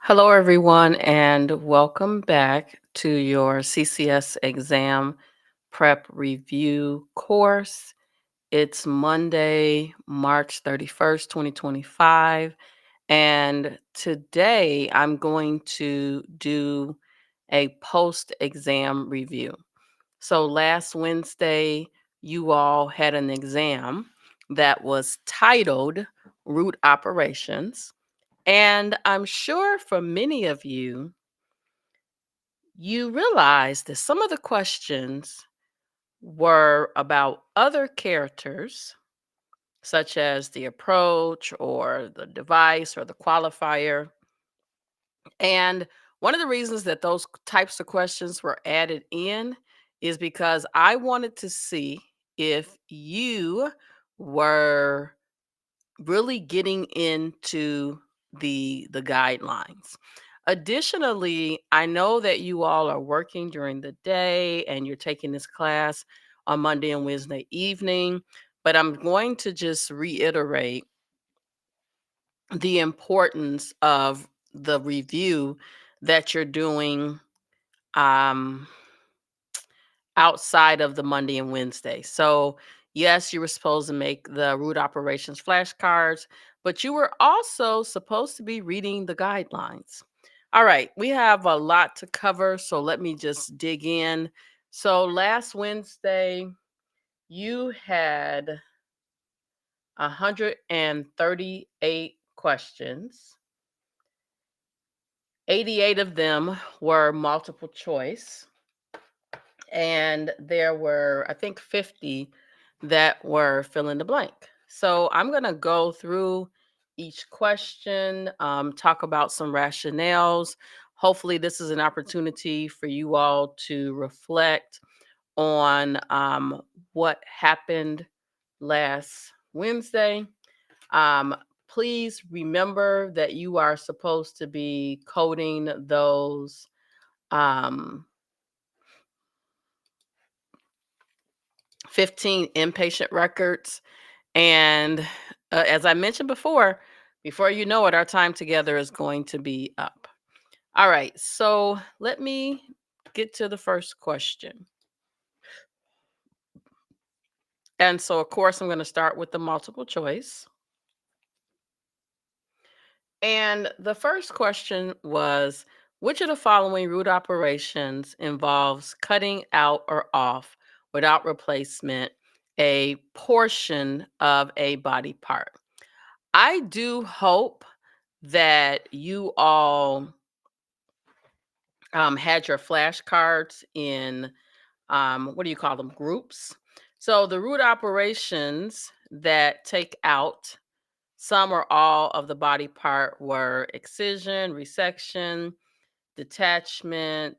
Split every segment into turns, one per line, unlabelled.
Hello, everyone, and welcome back to your CCS Exam Prep Review course. It's Monday, March 31st, 2025, and today I'm going to do a post exam review. So, last Wednesday, you all had an exam that was titled Root Operations. And I'm sure for many of you, you realize that some of the questions were about other characters, such as the approach or the device or the qualifier. And one of the reasons that those types of questions were added in is because I wanted to see if you were really getting into the guidelines. Additionally, I know that you all are working during the day and you're taking this class on Monday and Wednesday evening, but I'm going to just reiterate the importance of the review that you're doing um outside of the Monday and Wednesday. So, yes, you were supposed to make the root operations flashcards, but you were also supposed to be reading the guidelines. All right, we have a lot to cover, so let me just dig in. So, last Wednesday, you had 138 questions. 88 of them were multiple choice. And there were, I think, 50 that were fill in the blank. So I'm going to go through each question, talk about some rationales. Hopefully, this is an opportunity for you all to reflect on what happened last Wednesday. Um, Please remember that you are supposed to be coding those. Um, 15 inpatient records. And as I mentioned before you know it, our time together is going to be up. All right. So let me get to the first question. And so, of course, I'm going to start with the multiple choice. And the first question was, which of the following root operations involves cutting out or off without replacement a portion of a body part? I do hope that you all had your flashcards in, what do you call them, groups. So the root operations that take out some or all of the body part were excision, resection, detachment,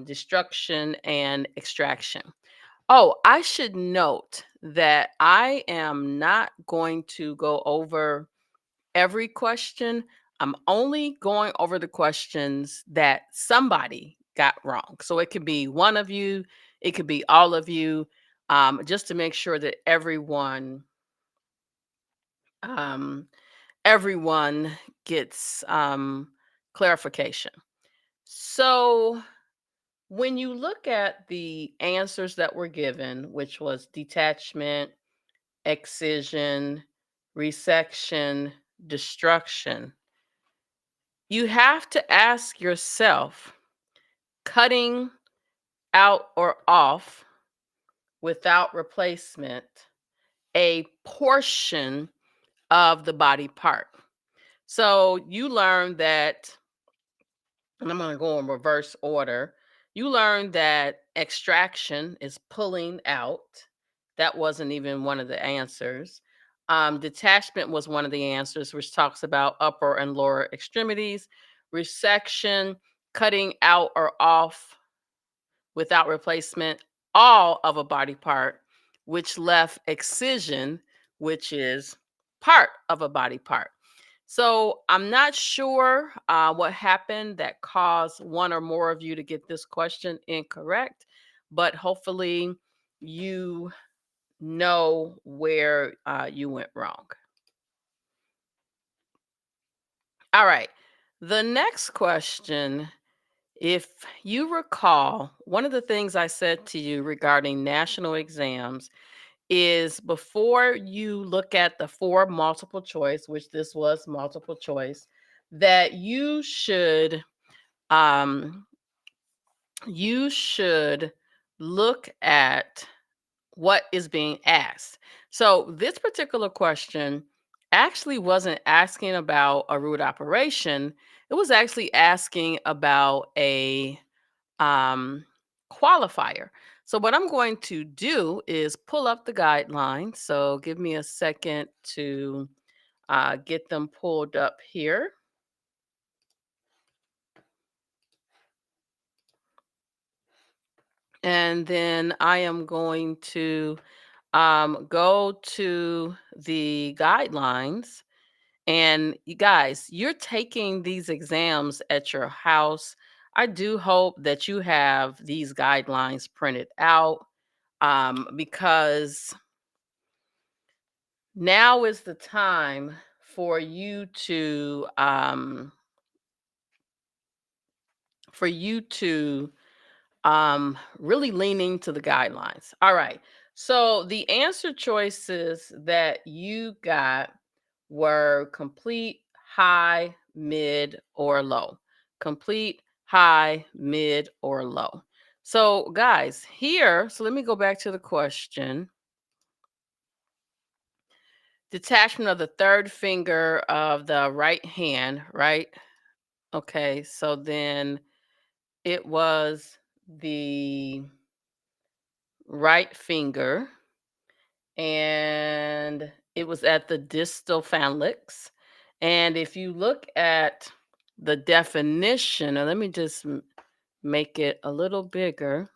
destruction, and extraction. Oh, I should note that I am not going to go over every question. I'm only going over the questions that somebody got wrong. So it could be one of you, it could be all of you, just to make sure that um, everyone gets clarification. So when you look at the answers that were given, which was detachment, excision, resection, destruction, you have to ask yourself, cutting out or off without replacement a portion of the body part. So you learned that, and I'm going to go in reverse order. You learned that extraction is pulling out. That wasn't even one of the answers. Detachment was one of the answers, which talks about upper and lower extremities. Resection, cutting out or off without replacement all of a body part, which left excision, which is part of a body part. So I'm not sure what happened that caused one or more of you to get this question incorrect, but hopefully you know where you went wrong. All right. The next question, if you recall, one of the things I said to you regarding national exams is before you look at the four multiple choice, which this was multiple choice, that um you should look at what is being asked. So this particular question actually wasn't asking about a root operation. It was actually asking about a um, qualifier. So what I'm going to do is pull up the guidelines. So give me a second to get them pulled up here. And then I am going to go to the guidelines. And you guys, you're taking these exams at your house. I do hope that you have these guidelines printed out because now is the time for you to really leaning to the guidelines. All right. So the answer choices that you got were complete, high, mid, or low. Complete, high, mid, or low. So, guys, here, so let me go back to the question. Detachment of the third finger of the right hand, right? Okay, so then it was the right finger, and it was at the distal phalanx. And if you look at the definition, and let me just make it a little bigger.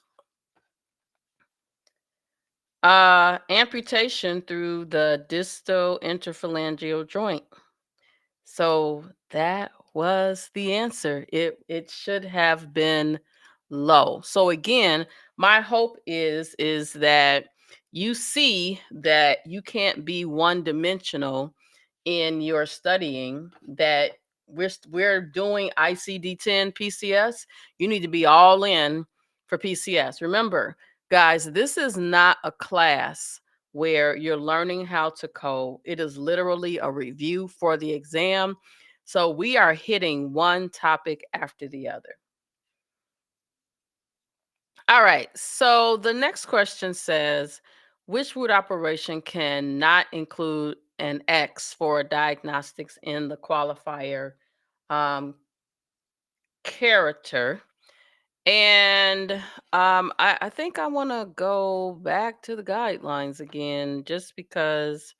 Amputation through the distal interphalangeal joint. So that was the answer. It should have been low. So again, my hope is that you see that you can't be one dimensional in your studying, that we're doing ICD-10 PCS. You need to be all in for PCS. Remember, guys, this is not a class where you're learning how to code. It is literally a review for the exam. So we are hitting one topic after the other. All right. So the next question says, which root operation cannot include an X for diagnostics in the qualifier um, character? And I think I want to go back to the guidelines again, just because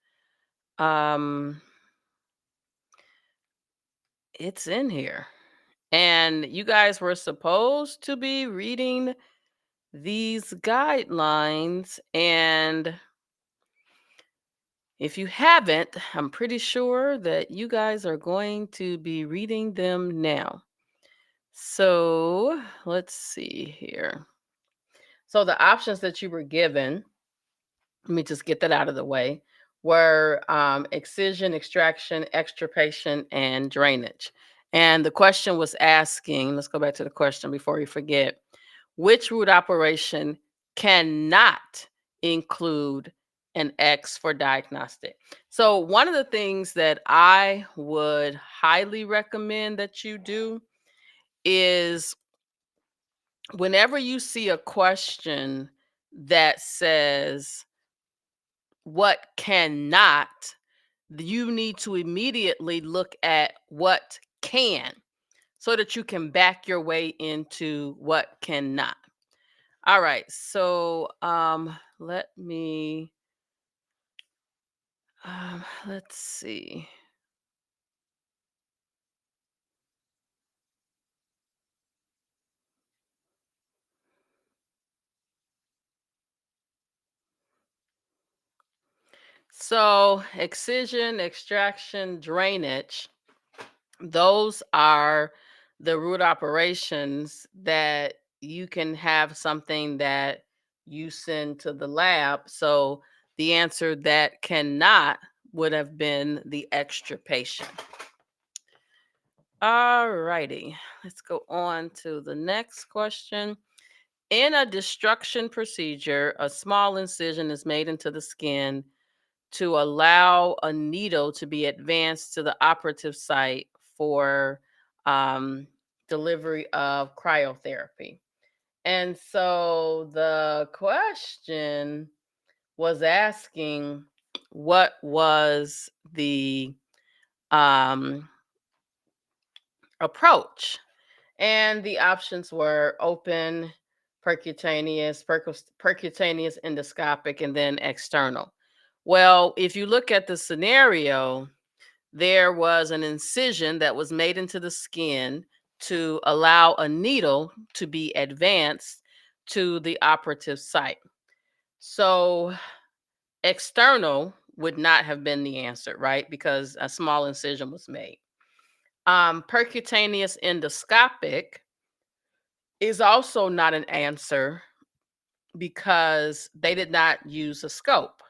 um, it's in here. And you guys were supposed to be reading these guidelines. And if you haven't, I'm pretty sure that you guys are going to be reading them now. So let's see here. So the options that you were given, let me just get that out of the way, were excision, extraction, extirpation, and drainage. And the question was asking, let's go back to the question before we forget, which root operation cannot include an X for diagnostic? So, one of the things that I would highly recommend that you do is whenever you see a question that says, what cannot, you need to immediately look at what can so that you can back your way into what cannot. All right. So let's see. So excision, extraction, drainage, those are the root operations that you can have something that you send to the lab. So the answer that cannot would have been the extirpation. All righty. Let's go on to the next question. In a destruction procedure, a small incision is made into the skin to allow a needle to be advanced to the operative site for um, delivery of cryotherapy. And so the question was asking what was the um, approach. And the options were open, percutaneous, endoscopic, and then external. Well, if you look at the scenario, there was an incision that was made into the skin to allow a needle to be advanced to the operative site. So, external would not have been the answer, right? Because a small incision was made. Percutaneous endoscopic is also not an answer because they did not use a scope.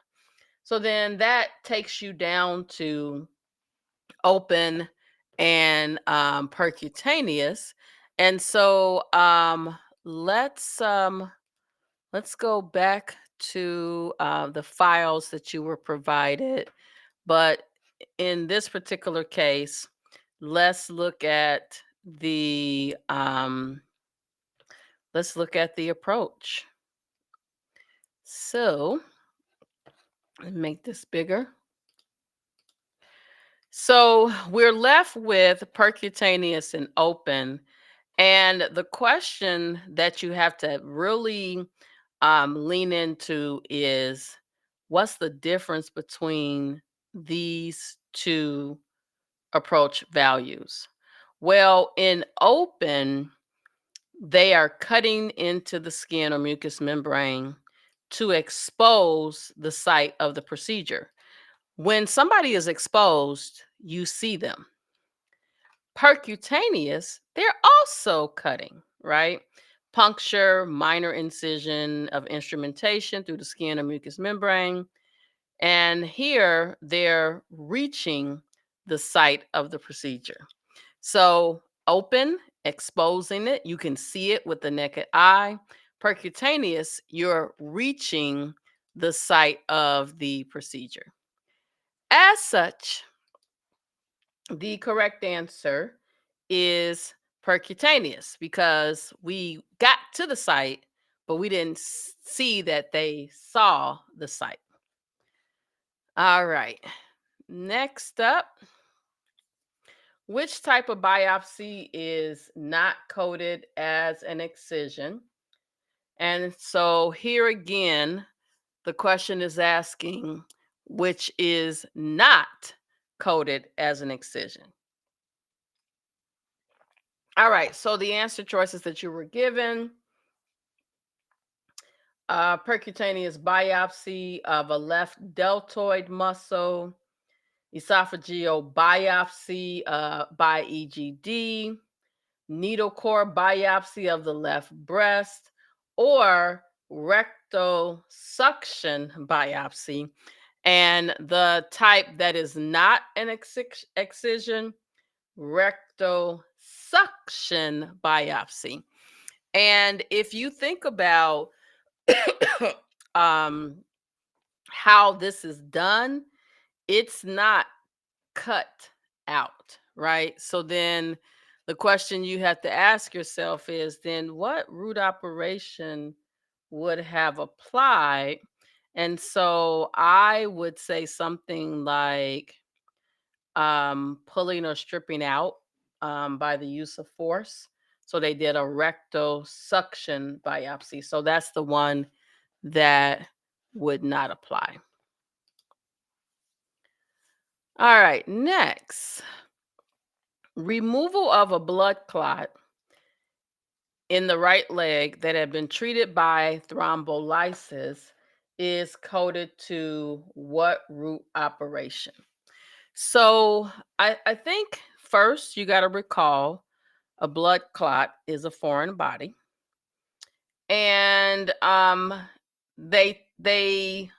So then that takes you down to open and percutaneous. And so let's go back to the files that you were provided. But in this particular case, let's look at the approach. So let me make this bigger. So we're left with percutaneous and open. And the question that you have to really lean into is what's the difference between these two approach values? Well, in open, they are cutting into the skin or mucous membrane to expose the site of the procedure. When somebody is exposed, you see them. Percutaneous, they're also cutting, right? Puncture, minor incision of instrumentation through the skin or mucous membrane. And here they're reaching the site of the procedure. So open, exposing it, you can see it with the naked eye. Percutaneous, you're reaching the site of the procedure. As such, the correct answer is percutaneous because we got to the site, but we didn't see that they saw the site. All right. Next up, which type of biopsy is not coded as an excision? And so here again, the question is asking which is not coded as an excision. All right, so the answer choices that you were given: percutaneous biopsy of a left deltoid muscle, esophageal biopsy by EGD, needle core biopsy of the left breast, or rectal suction biopsy. And the type that is not an excision, rectal suction biopsy. And if you think about um, how this is done, it's not cut out, right? So then the question you have to ask yourself is then what root operation would have applied? And so I would say something like pulling or stripping out by the use of force. So they did a rectal suction biopsy. So that's the one that would not apply. All right, next. Removal of a blood clot in the right leg that had been treated by thrombolysis is coded to what root operation? So I think first you got to recall a blood clot is a foreign body. And they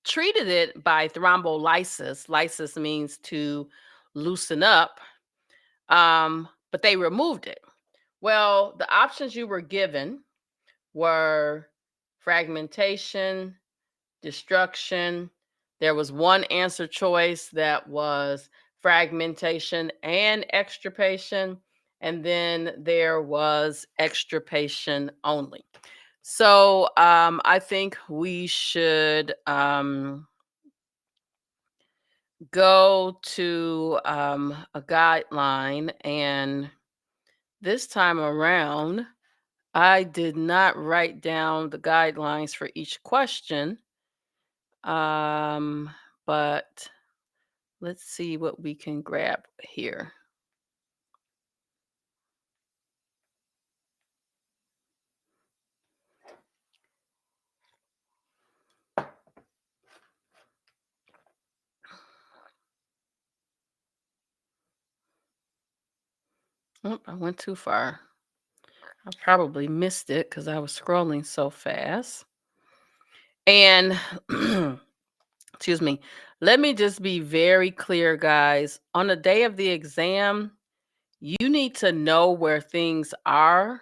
treated it by thrombolysis. Lysis means to loosen up. but they removed it. Well, the options you were given were fragmentation, destruction. There was one answer choice that was fragmentation and extirpation, and then there was extirpation only. So I think we should go to a guideline. And this time around, I did not write down the guidelines for each question. Um, but let's see what we can grab here. Oh, I went too far. I probably missed it because I was scrolling so fast. And excuse me, let me just be very clear, guys. On the day of the exam, you need to know where things are,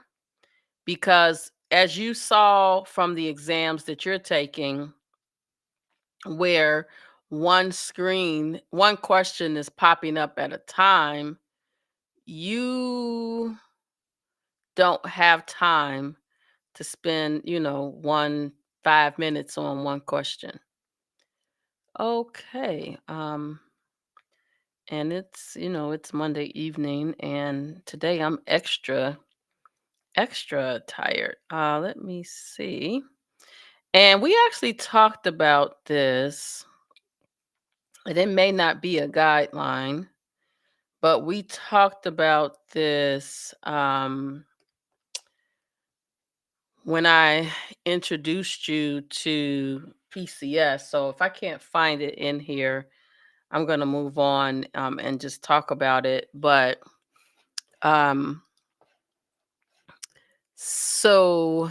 because as you saw from the exams that you're taking, where one question is popping up at a time, you don't have time to spend, 5 minutes on one question. Okay. And it's Monday evening, and today I'm extra tired. Let me see. And we actually talked about this, and it may not be a guideline, but we talked about this when I introduced you to PCS. So if I can't find it in here, I'm going to move on and just talk about it. But um, so,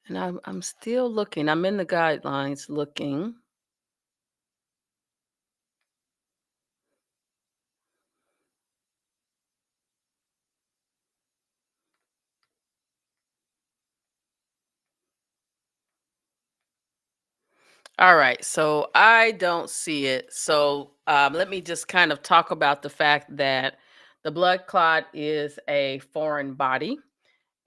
and I'm still looking. I'm in the guidelines looking. All right, so I don't see it. So let me just kind of talk about the fact that the blood clot is a foreign body.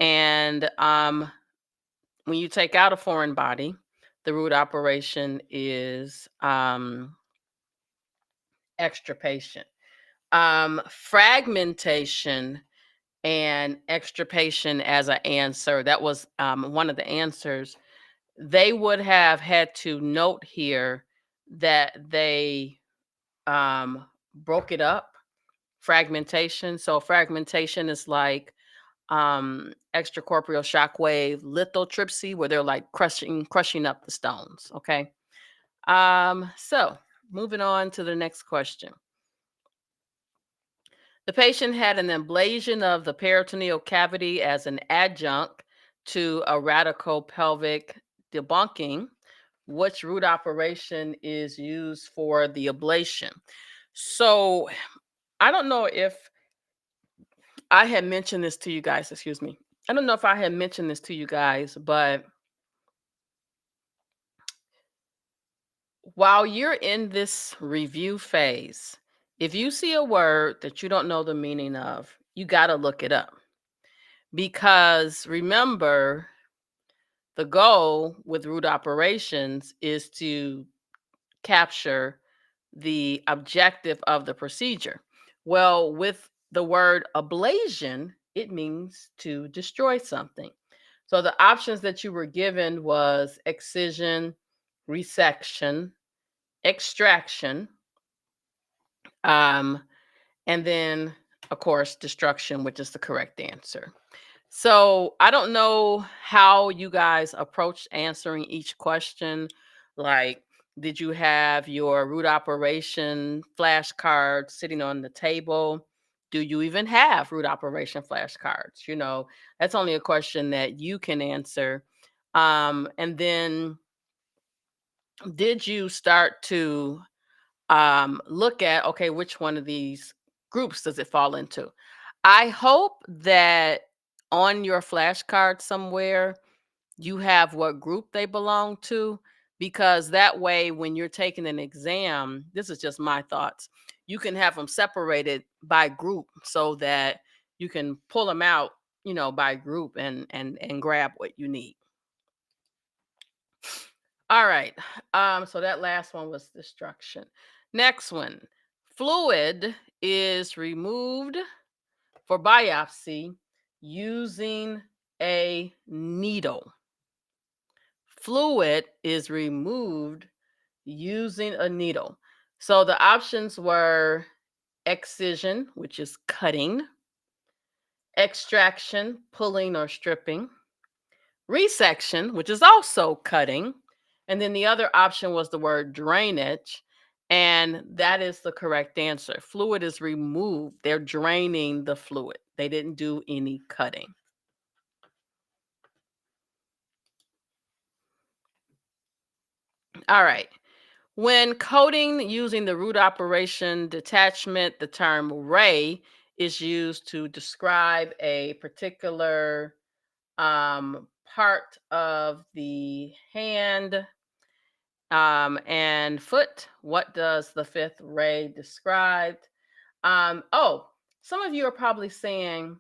And when you take out a foreign body, the root operation is extirpation. Fragmentation and extirpation as an answer, that was one of the answers. They would have had to note here that they broke it up. Fragmentation. So fragmentation is like extracorporeal shockwave lithotripsy, where they're like crushing up the stones. Okay. So moving on to the next question. The patient had an ablation of the peritoneal cavity as an adjunct to a radical pelvic debunking. Which root operation is used for the ablation? So I don't know if I had mentioned this to you guys, excuse me. I don't know if I had mentioned this to you guys, but while you're in this review phase, if you see a word that you don't know the meaning of, you got to look it up. Because remember, the goal with root operations is to capture the objective of the procedure. Well, with the word ablation, it means to destroy something. So the options that you were given was excision, resection, extraction, um, and then, of course, destruction, which is the correct answer. So I don't know how you guys approached answering each question. Like, did you have your root operation flashcards sitting on the table? Do you even have root operation flashcards? That's only a question that you can answer. And then, did you start to look at, okay, which one of these groups does it fall into? I hope that on your flashcard somewhere you have what group they belong to, because that way when you're taking an exam, this is just my thoughts, you can have them separated by group so that you can pull them out, by group and grab what you need. All right. So that last one was destruction. Next one. Fluid is removed for biopsy using a needle. Fluid is removed using a needle. So the options were excision, which is cutting, extraction, pulling or stripping, resection, which is also cutting, and then the other option was the word drainage. And that is the correct answer. Fluid is removed. They're draining the fluid. They didn't do any cutting. All right. When coding using the root operation detachment, the term ray is used to describe a particular part of the hand and foot. What does the fifth ray describe? Oh, some of you are probably saying,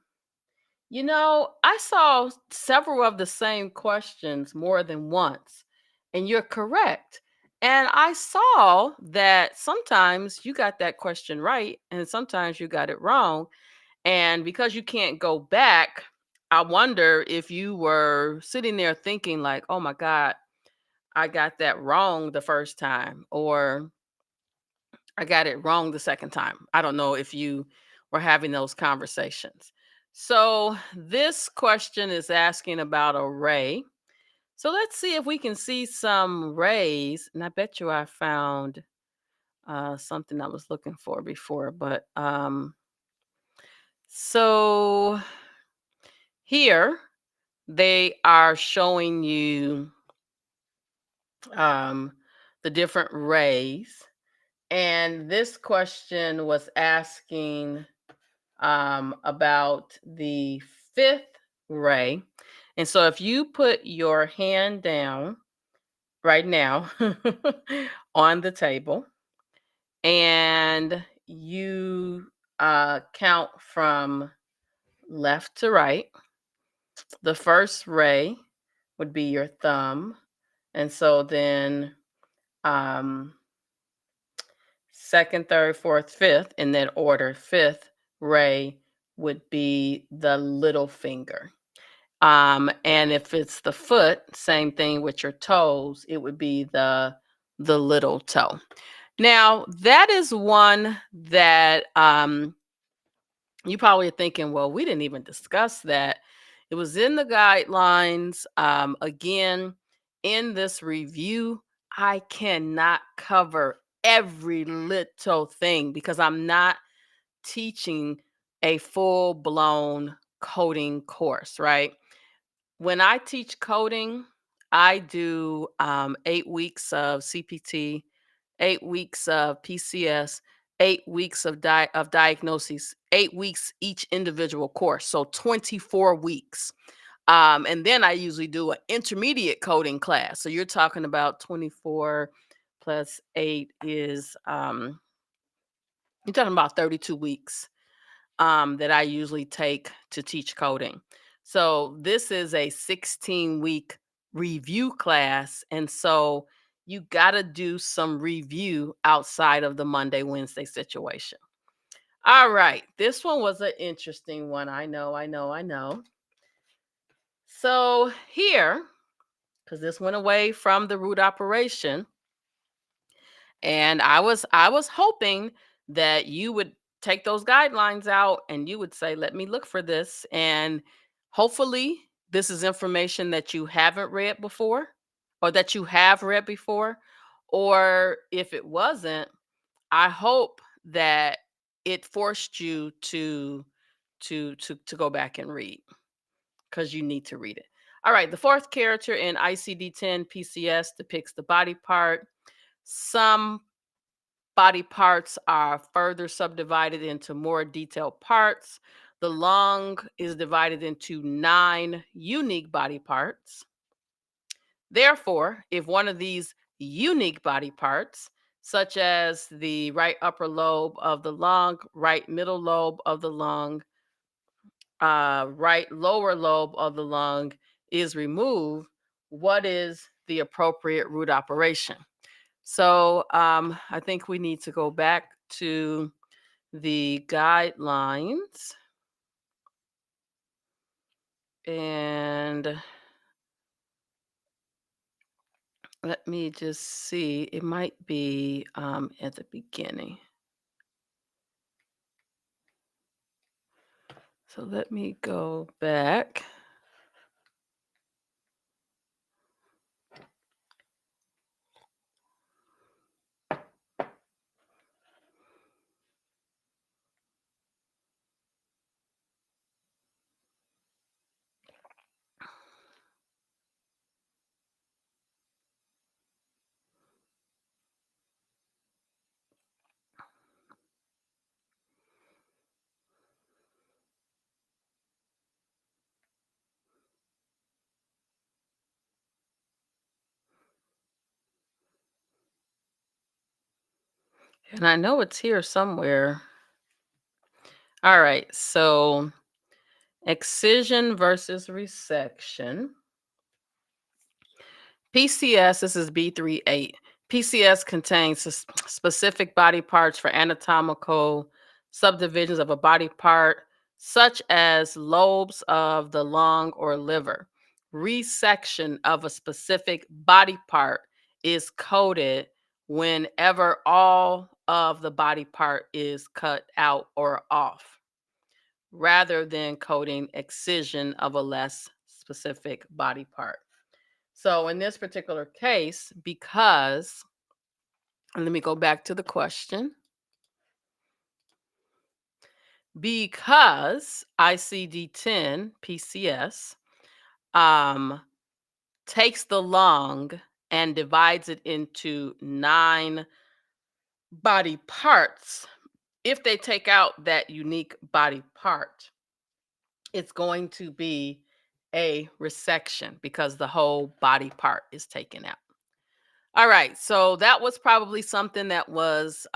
I saw several of the same questions more than once, and you're correct. And I saw that sometimes you got that question right, and sometimes you got it wrong. And because you can't go back, I wonder if you were sitting there thinking, like, oh my God, I got that wrong the first time, or I got it wrong the second time. I don't know if you were having those conversations. So, this question is asking about a ray. So, let's see if we can see some rays. And I bet you I found something I was looking for before. But so here they are showing you um, the different rays. And this question was asking about the fifth ray. And so if you put your hand down right now on the table and you count from left to right, the first ray would be your thumb. And so then um, second, third, fourth, fifth, in that order, fifth ray would be the little finger. And if it's the foot, same thing with your toes, it would be the little toe. Now, that is one that you probably are thinking, well, we didn't even discuss that. It was in the guidelines. Again, in this review, I cannot cover every little thing because I'm not teaching a full blown coding course, right? When I teach coding, I do 8 weeks of CPT, 8 weeks of PCS, 8 weeks of diagnosis, 8 weeks each individual course, so 24 weeks. And then I usually do an intermediate coding class. So you're talking about 24 plus 8 is you're talking about 32 weeks that I usually take to teach coding. So this is a 16-week review class. And so you got to do some review outside of the Monday, Wednesday situation. All right. This one was an interesting one. I know. So here, because this went away from the root operation, and I was hoping that you would take those guidelines out and you would say, let me look for this. And hopefully this is information that you haven't read before or that you have read before. Or if it wasn't, I hope that it forced you to go back and read because you need to read it. All right, the fourth character in ICD-10 PCS depicts the body part. Some body parts are further subdivided into more detailed parts. The lung is divided into 9 unique body parts. Therefore, if one of these unique body parts, such as the right upper lobe of the lung, right middle lobe of the lung, right lower lobe of the lung, is removed, what is the appropriate root operation? So I think we need to go back to the guidelines and let me just see. It might be at the beginning. So let me go back. And I know it's here somewhere. All right. So excision versus resection. PCS, this is B38. PCS contains specific body parts for anatomical subdivisions of a body part, such as lobes of the lung or liver. Resection of a specific body part is coded whenever all of the body part is cut out or off, rather than coding excision of a less specific body part. So in this particular case, because, and let me go back to the question, because ICD-10 PCS um, takes the lung and divides it into 9 body parts. If they take out that unique body part, it's going to be a resection because the whole body part is taken out. All right, so that was probably something that was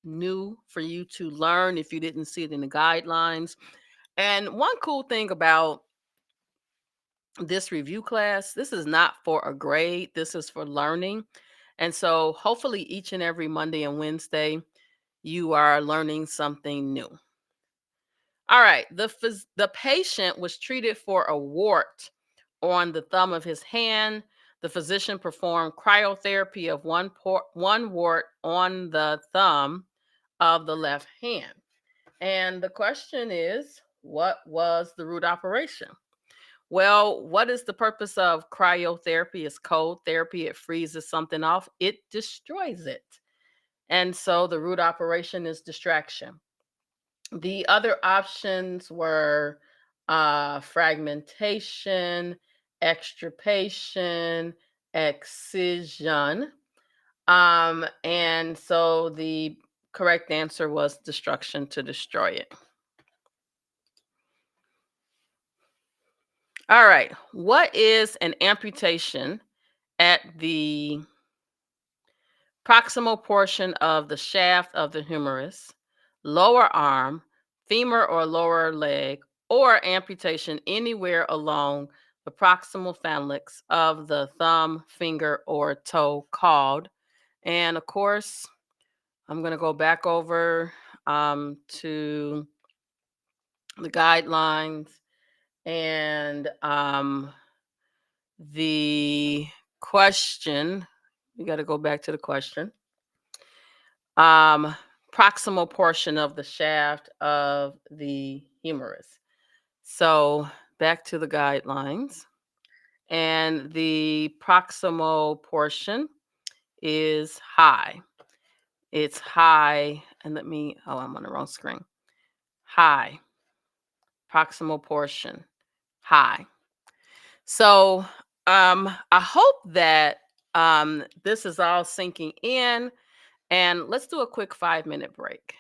new for you to learn if you didn't see it in the guidelines. And one cool thing about this review class, this is not for a grade, this is for learning. And so hopefully each and every Monday and Wednesday, you are learning something new. All right, the patient was treated for a wart on the thumb of his hand. The physician performed cryotherapy of one wart on the thumb of the left hand. And the question is, what was the root operation? Well, what is the purpose of cryotherapy? It's cold therapy. It freezes something off. It destroys it. And so the root operation is distraction. The other options were fragmentation, extirpation, excision. And so the correct answer was destruction, to destroy it. All right. What is an amputation at the proximal portion of the shaft of the humerus, lower arm, femur or lower leg, or amputation anywhere along the proximal phalanx of the thumb, finger, or toe called? And of course, I'm going to go back over to the guidelines and the question. We got to go back to the question. um, Proximal portion of the shaft of the humerus. So back to the guidelines. And the proximal portion is high. It's high. And I'm on the wrong screen. High. Proximal portion, high. So I hope that this is all sinking in And let's do a quick 5-minute break.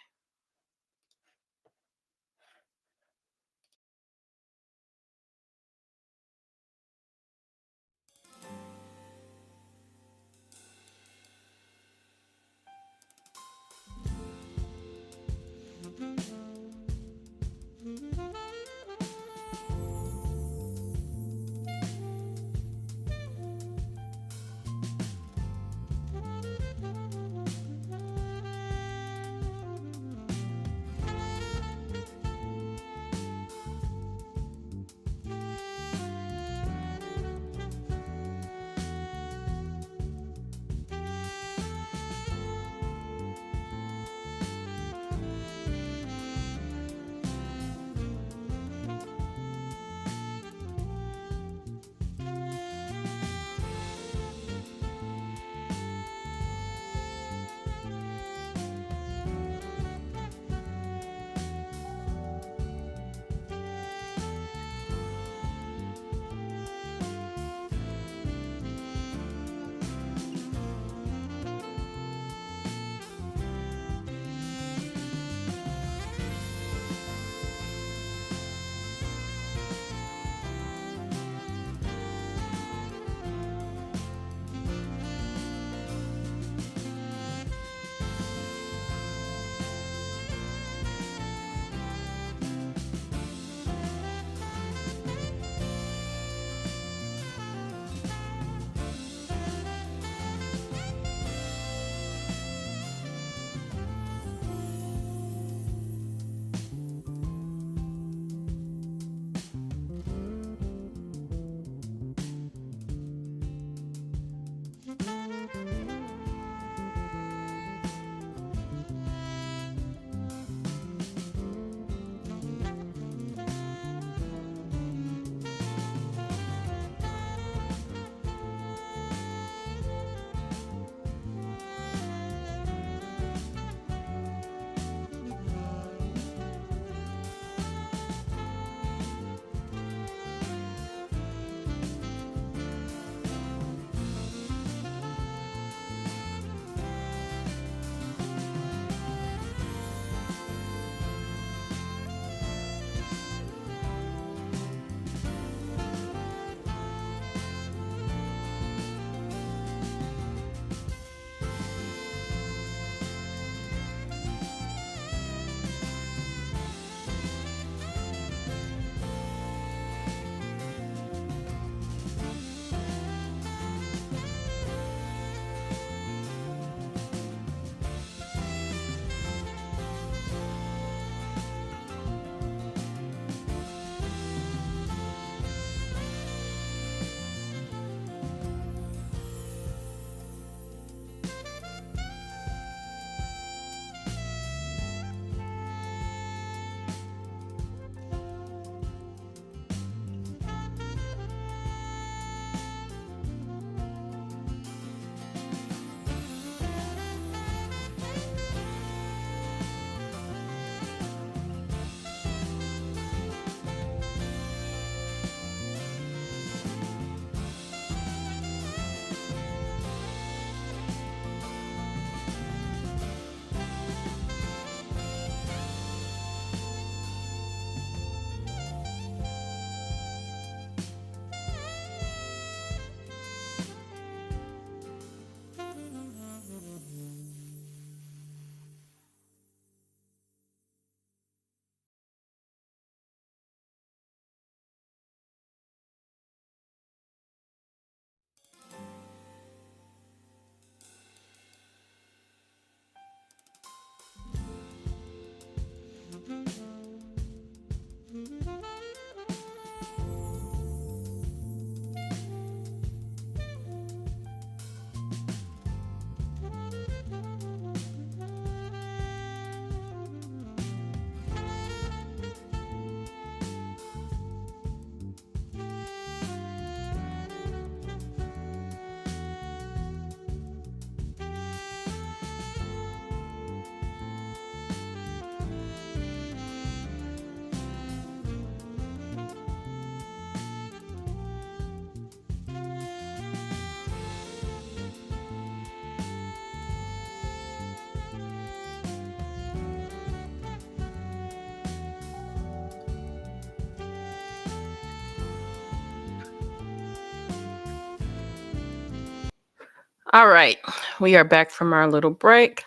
All right, we are back from our little break.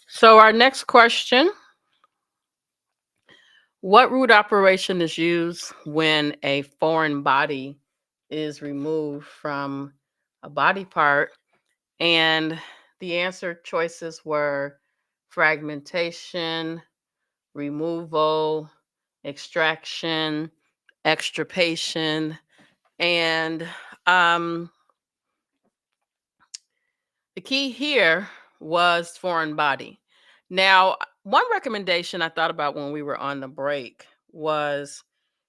So, our next question: what root operation is used when a foreign body is removed from a body part? And the answer choices were fragmentation, removal, extraction, extirpation, and um, the key here was foreign body. Now, one recommendation I thought about when we were on the break was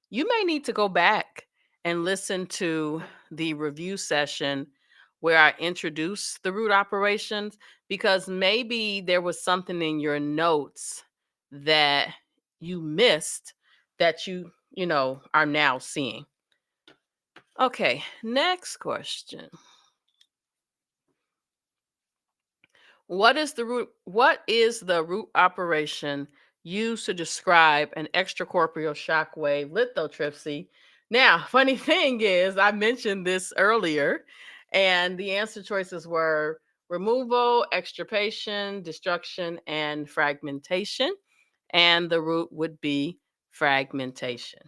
you may need to go back and listen to the review session where I introduced the root operations, because maybe there was something in your notes that you missed that you are now seeing. Okay, next question. What is the root operation used to describe an extracorporeal shockwave lithotripsy? Now, funny thing is, I mentioned this earlier, and the answer choices were removal, extirpation, destruction, and fragmentation. And the root would be fragmentation.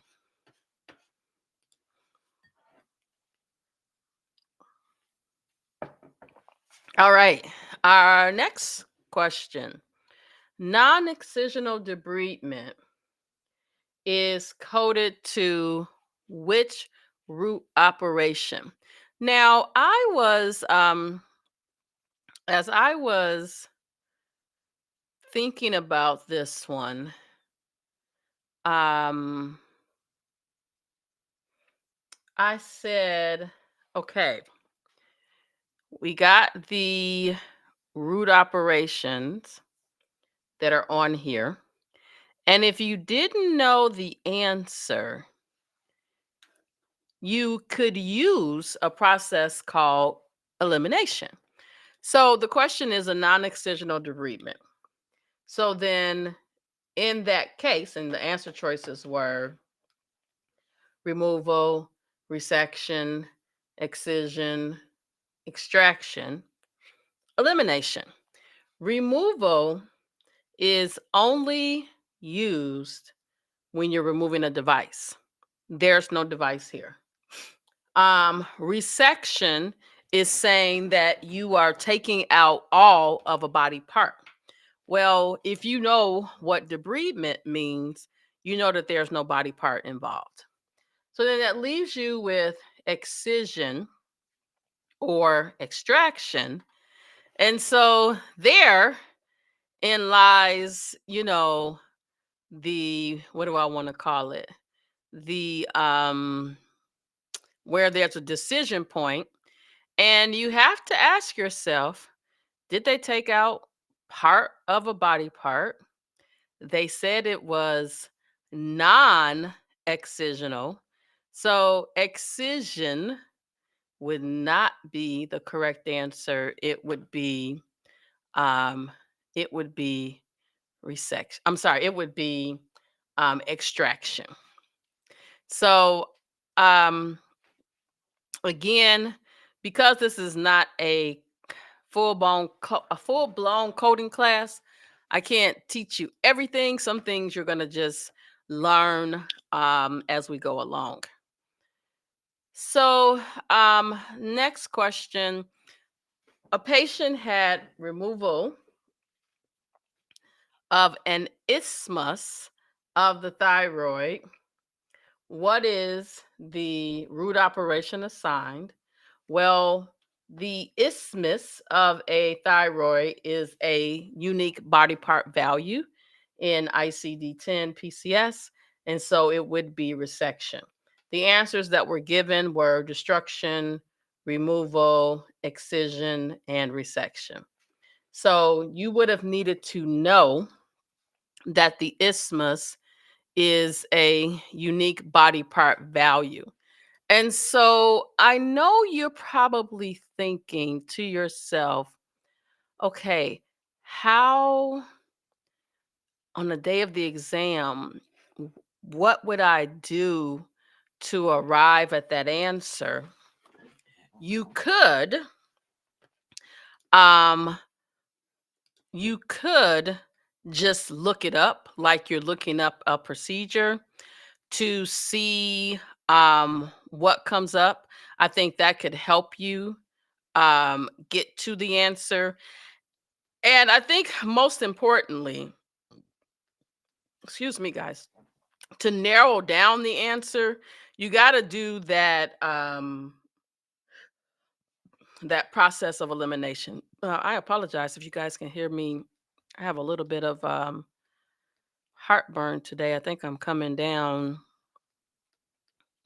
All right, our next question. Non-excisional debridement is coded to which root operation? Now, as I was thinking about this one, um, I said, okay, we got the root operations that are on here. And if you didn't know the answer, you could use a process called elimination. So the question is a non-excisional debridement. So then in that case, and the answer choices were removal, resection, excision, extraction, elimination. Removal is only used when you're removing a device. There's no device here. Resection is saying that you are taking out all of a body part. Well, if you know what debridement means, you know that there's no body part involved. So then that leaves you with excision or extraction. And so therein lies, the what do I want to call it? The where there's a decision point, and you have to ask yourself, did they take out part of a body part? They said it was non-excisional. So excision would not be the correct answer. Um it would be resection. I'm sorry, it would be extraction. So um again, because this is not a full blown coding class, I can't teach you everything. Some things you're going to just learn as we go along. So, next question. A patient had removal of an isthmus of the thyroid. What is the root operation assigned? Well, the isthmus of a thyroid is a unique body part value in ICD-10 PCS, and so it would be resection. The answers that were given were destruction, removal, excision, and resection. So you would have needed to know that the isthmus is a unique body part value. And so I know you're probably thinking to yourself, okay, how on the day of the exam, what would I do to arrive at that answer? You could Um, you could just look it up like you're looking up a procedure to see what comes up. I think that could help you get to the answer. And I think most importantly, excuse me, guys, to narrow down the answer, you got to do that process of elimination. I apologize if you guys can hear me. I have a little bit of heartburn today. I think I'm coming down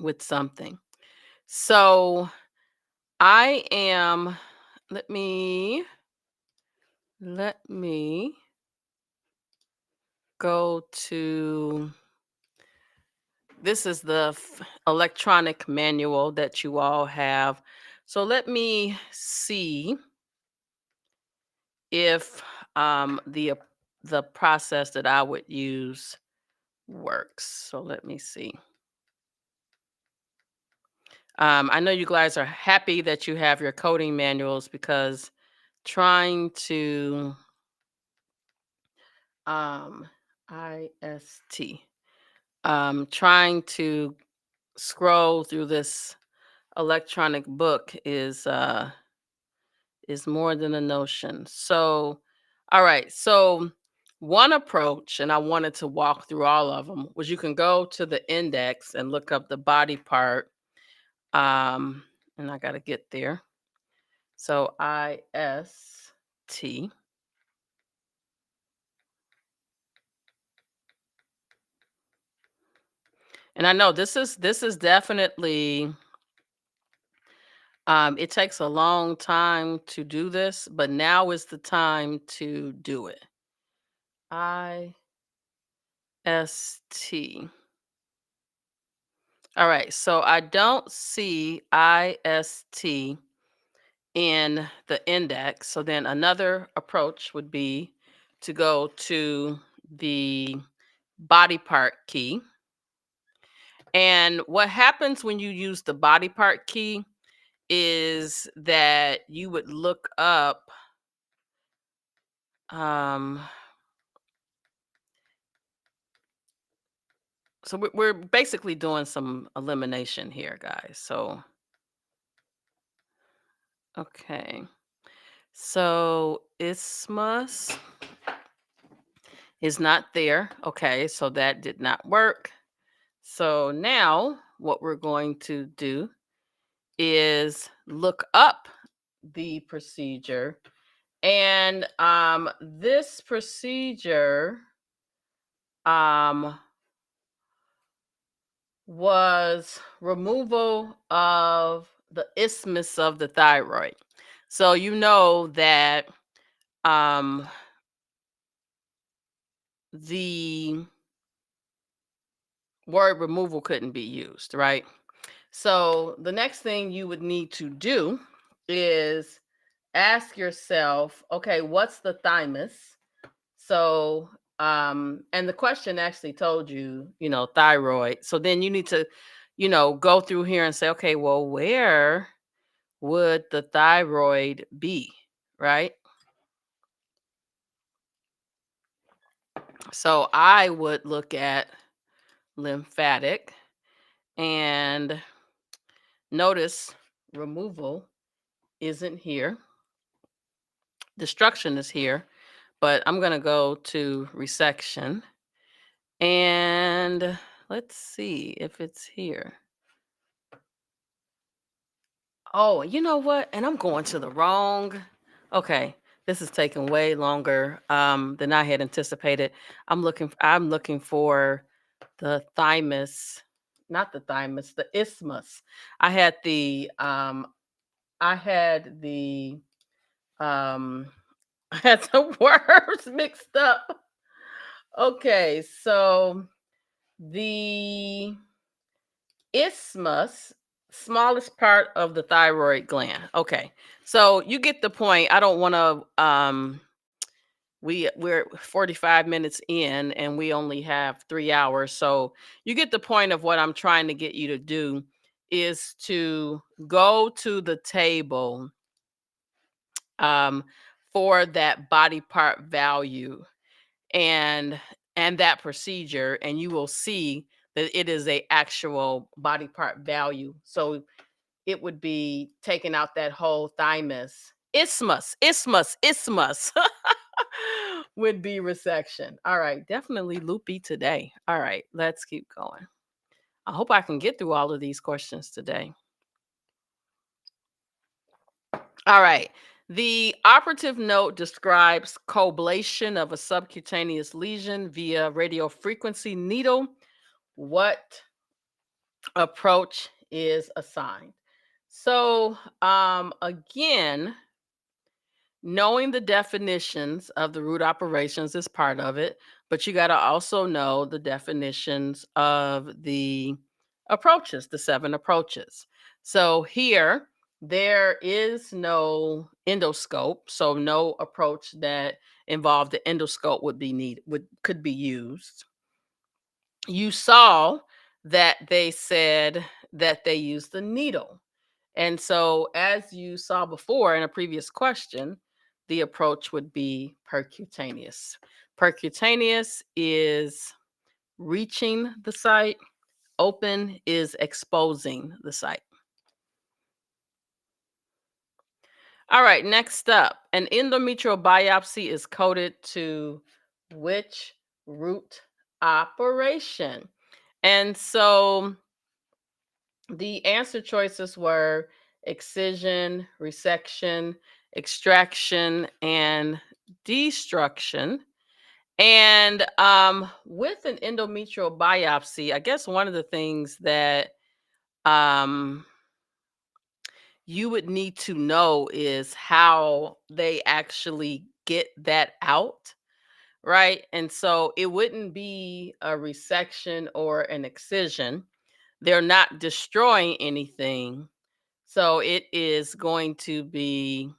with something. So I am. Let me go to. This is the electronic manual that you all have. So let me see if the process that I would use works. So let me see. I know you guys are happy that you have your coding manuals because trying to um, IST, trying to scroll through this electronic book is more than a notion. So, all right. So, one approach, and I wanted to walk through all of them, was you can go to the index and look up the body part. And I got to get there. So, IST. And I know this is definitely it takes a long time to do this, but now is the time to do it. IST. All right, so I don't see IST in the index. So then another approach would be to go to the body part key. And what happens when you use the body part key is that you would look up um so we're basically doing some elimination here, guys. So okay. So isthmus is not there. Okay, so that did not work. So now what we're going to do is look up the procedure. And this procedure um, was removal of the isthmus of the thyroid. So you know that um, the word removal couldn't be used, right? So the next thing you would need to do is ask yourself, okay, what's the thymus? So and the question actually told you, thyroid. So then you need to, go through here and say, okay, well, where would the thyroid be, right? So I would look at lymphatic and notice removal isn't here. Destruction is here, but I'm going to go to resection and let's see if it's here. Oh, you know what? And I'm going to the wrong. Okay, this is taking way longer than I had anticipated. I'm looking for the thymus, not the thymus, the isthmus. I had the I had the I had the words mixed up. Okay, so the isthmus, smallest part of the thyroid gland. Okay, so you get the point. I don't want to. We're 45 minutes in, and we only have 3 hours. So you get the point of what I'm trying to get you to do is to go to the table um, for that body part value and that procedure, and you will see that it is a actual body part value. So it would be taking out that whole thymus. Isthmus would be resection. All right, definitely loopy today. All right, let's keep going. I hope I can get through all of these questions today. All right. The operative note describes coblation of a subcutaneous lesion via radiofrequency needle. What approach is assigned? So, again, knowing the definitions of the root operations is part of it, but you got to also know the definitions of the approaches, the 7 approaches. So here, there is no endoscope, so no approach that involved the endoscope would be needed, could be used. You saw that they said that they used the needle. And so, as you saw before in a previous question, the approach would be percutaneous. Percutaneous is reaching the site, open is exposing the site. All right, next up, an endometrial biopsy is coded to which root operation? And so the answer choices were excision, resection, extraction, and destruction. And with an endometrial biopsy, I guess one of the things that um, you would need to know is how they actually get that out, right? And so it wouldn't be a resection or an excision. They're not destroying anything. So it is going to be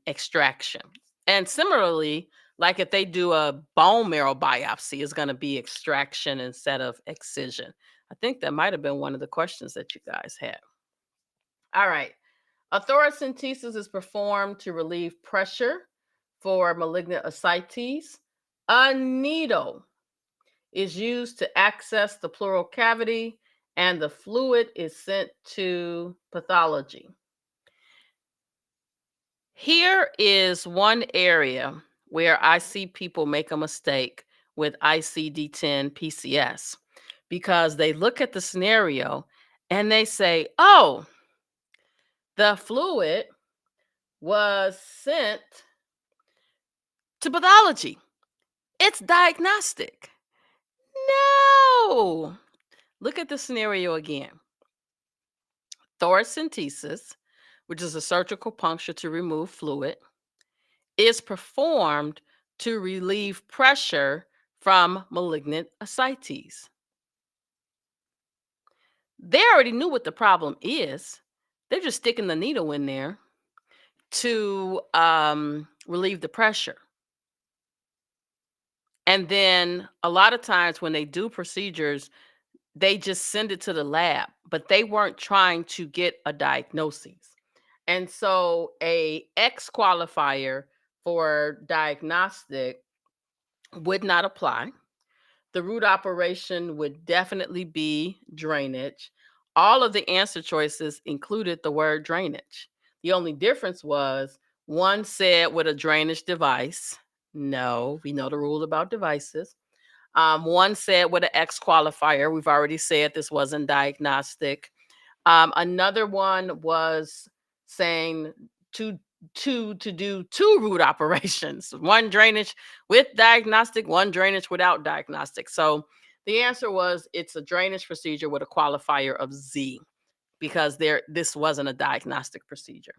extraction. And similarly, like if they do a bone marrow biopsy, it's going to be extraction instead of excision. I think that might have been one of the questions that you guys had. All right. A thoracentesis is performed to relieve pressure for malignant ascites. A needle is used to access the pleural cavity, and the fluid is sent to pathology. Here is one area where I see people make a mistake with ICD-10 PCS because they look at the scenario and they say, oh, the fluid was sent to pathology. It's diagnostic. No. Look at the scenario again. Thoracentesis, which is a surgical puncture to remove fluid, is performed to relieve pressure from malignant ascites. They already knew what the problem is. They're just sticking the needle in there to relieve the pressure. And then a lot of times when they do procedures, they just send it to the lab, but they weren't trying to get a diagnosis. And so a X qualifier for diagnostic would not apply. The root operation would definitely be drainage. All of the answer choices included the word drainage. The only difference was one said with a drainage device. No, we know the rule about devices. One said with an X qualifier. We've already said this wasn't diagnostic. Another one was saying to do two root operations, one drainage with diagnostic, one drainage without diagnostic. So the answer was it's a drainage procedure with a qualifier of Z because this wasn't a diagnostic procedure.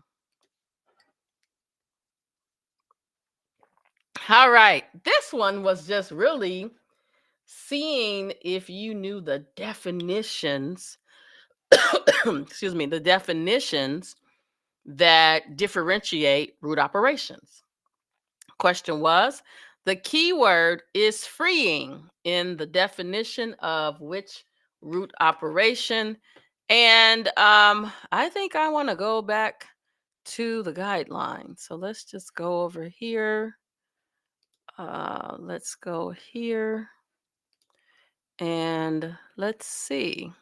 All right, this one was just really seeing if you knew the definitions excuse me, the definitions that differentiate root operations. Question was, the key word is freeing in the definition of which root operation. And I think I want to go back to the guidelines. So let's just go over here. Let's go here and let's see.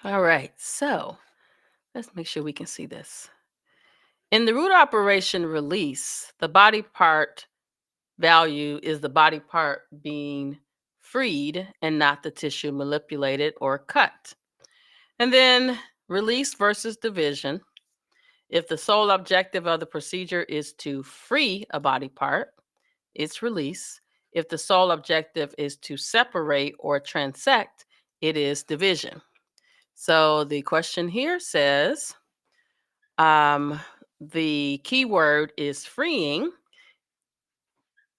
All right, so let's make sure we can see this. In the root operation release, the body part value is the body part being freed and not the tissue manipulated or cut. And then release versus division. If the sole objective of the procedure is to free a body part, it's release. If the sole objective is to separate or transect, it is division. So the question here says um, the keyword is freeing,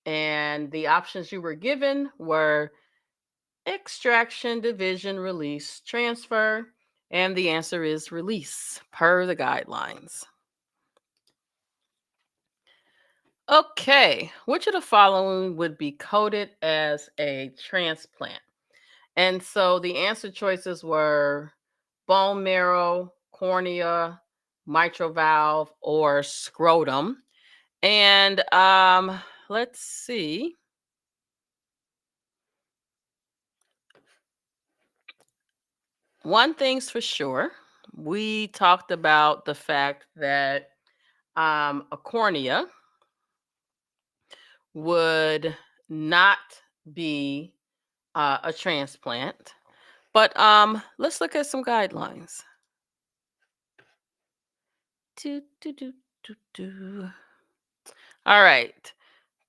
and the options you were given were extraction, division, release, transfer, and the answer is release per the guidelines. Okay, which of the following would be coded as a transplant? And so the answer choices were bone marrow, cornea, mitral valve, or scrotum. And let's see. One thing's for sure. We talked about the fact that a cornea would not be a transplant. But let's look at some guidelines. Do, do, do, do, do. All right.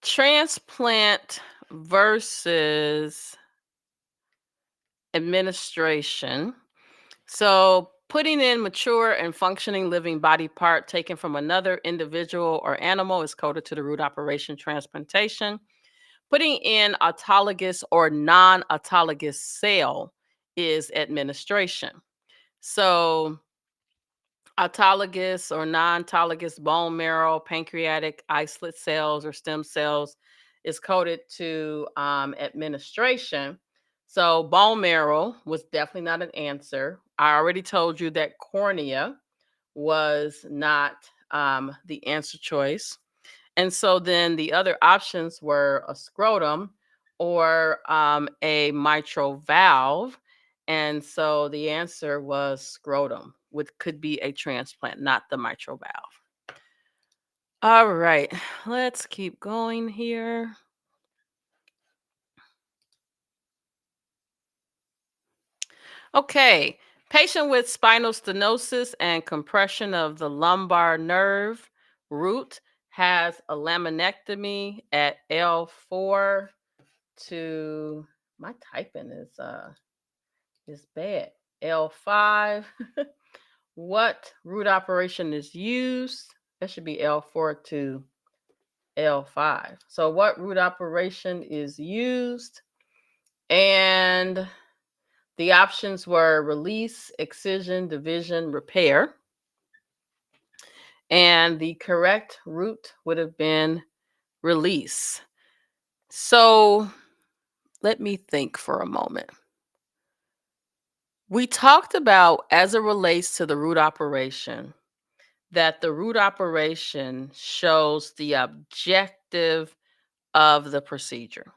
Transplant versus administration. So, putting in mature and functioning living body part taken from another individual or animal is coded to the root operation transplantation. Putting in autologous or non autologous cell is administration. So, autologous or non-autologous bone marrow, pancreatic islet cells, or stem cells is coded to administration. So bone marrow was definitely not an answer. I already told you that cornea was not the answer choice. And so then the other options were a scrotum or a mitral valve. And so the answer was scrotum, which could be a transplant, not the mitral valve. All right, let's keep going here. Okay, patient with spinal stenosis and compression of the lumbar nerve root has a laminectomy at L4 to my typing is bad. L5. What root operation is used? That should be L4 to L5. So what root operation is used? And the options were release, excision, division, repair. And the correct root would have been release. So let me think for a moment. We talked about, as it relates to the root operation, that the root operation shows the objective of the procedure.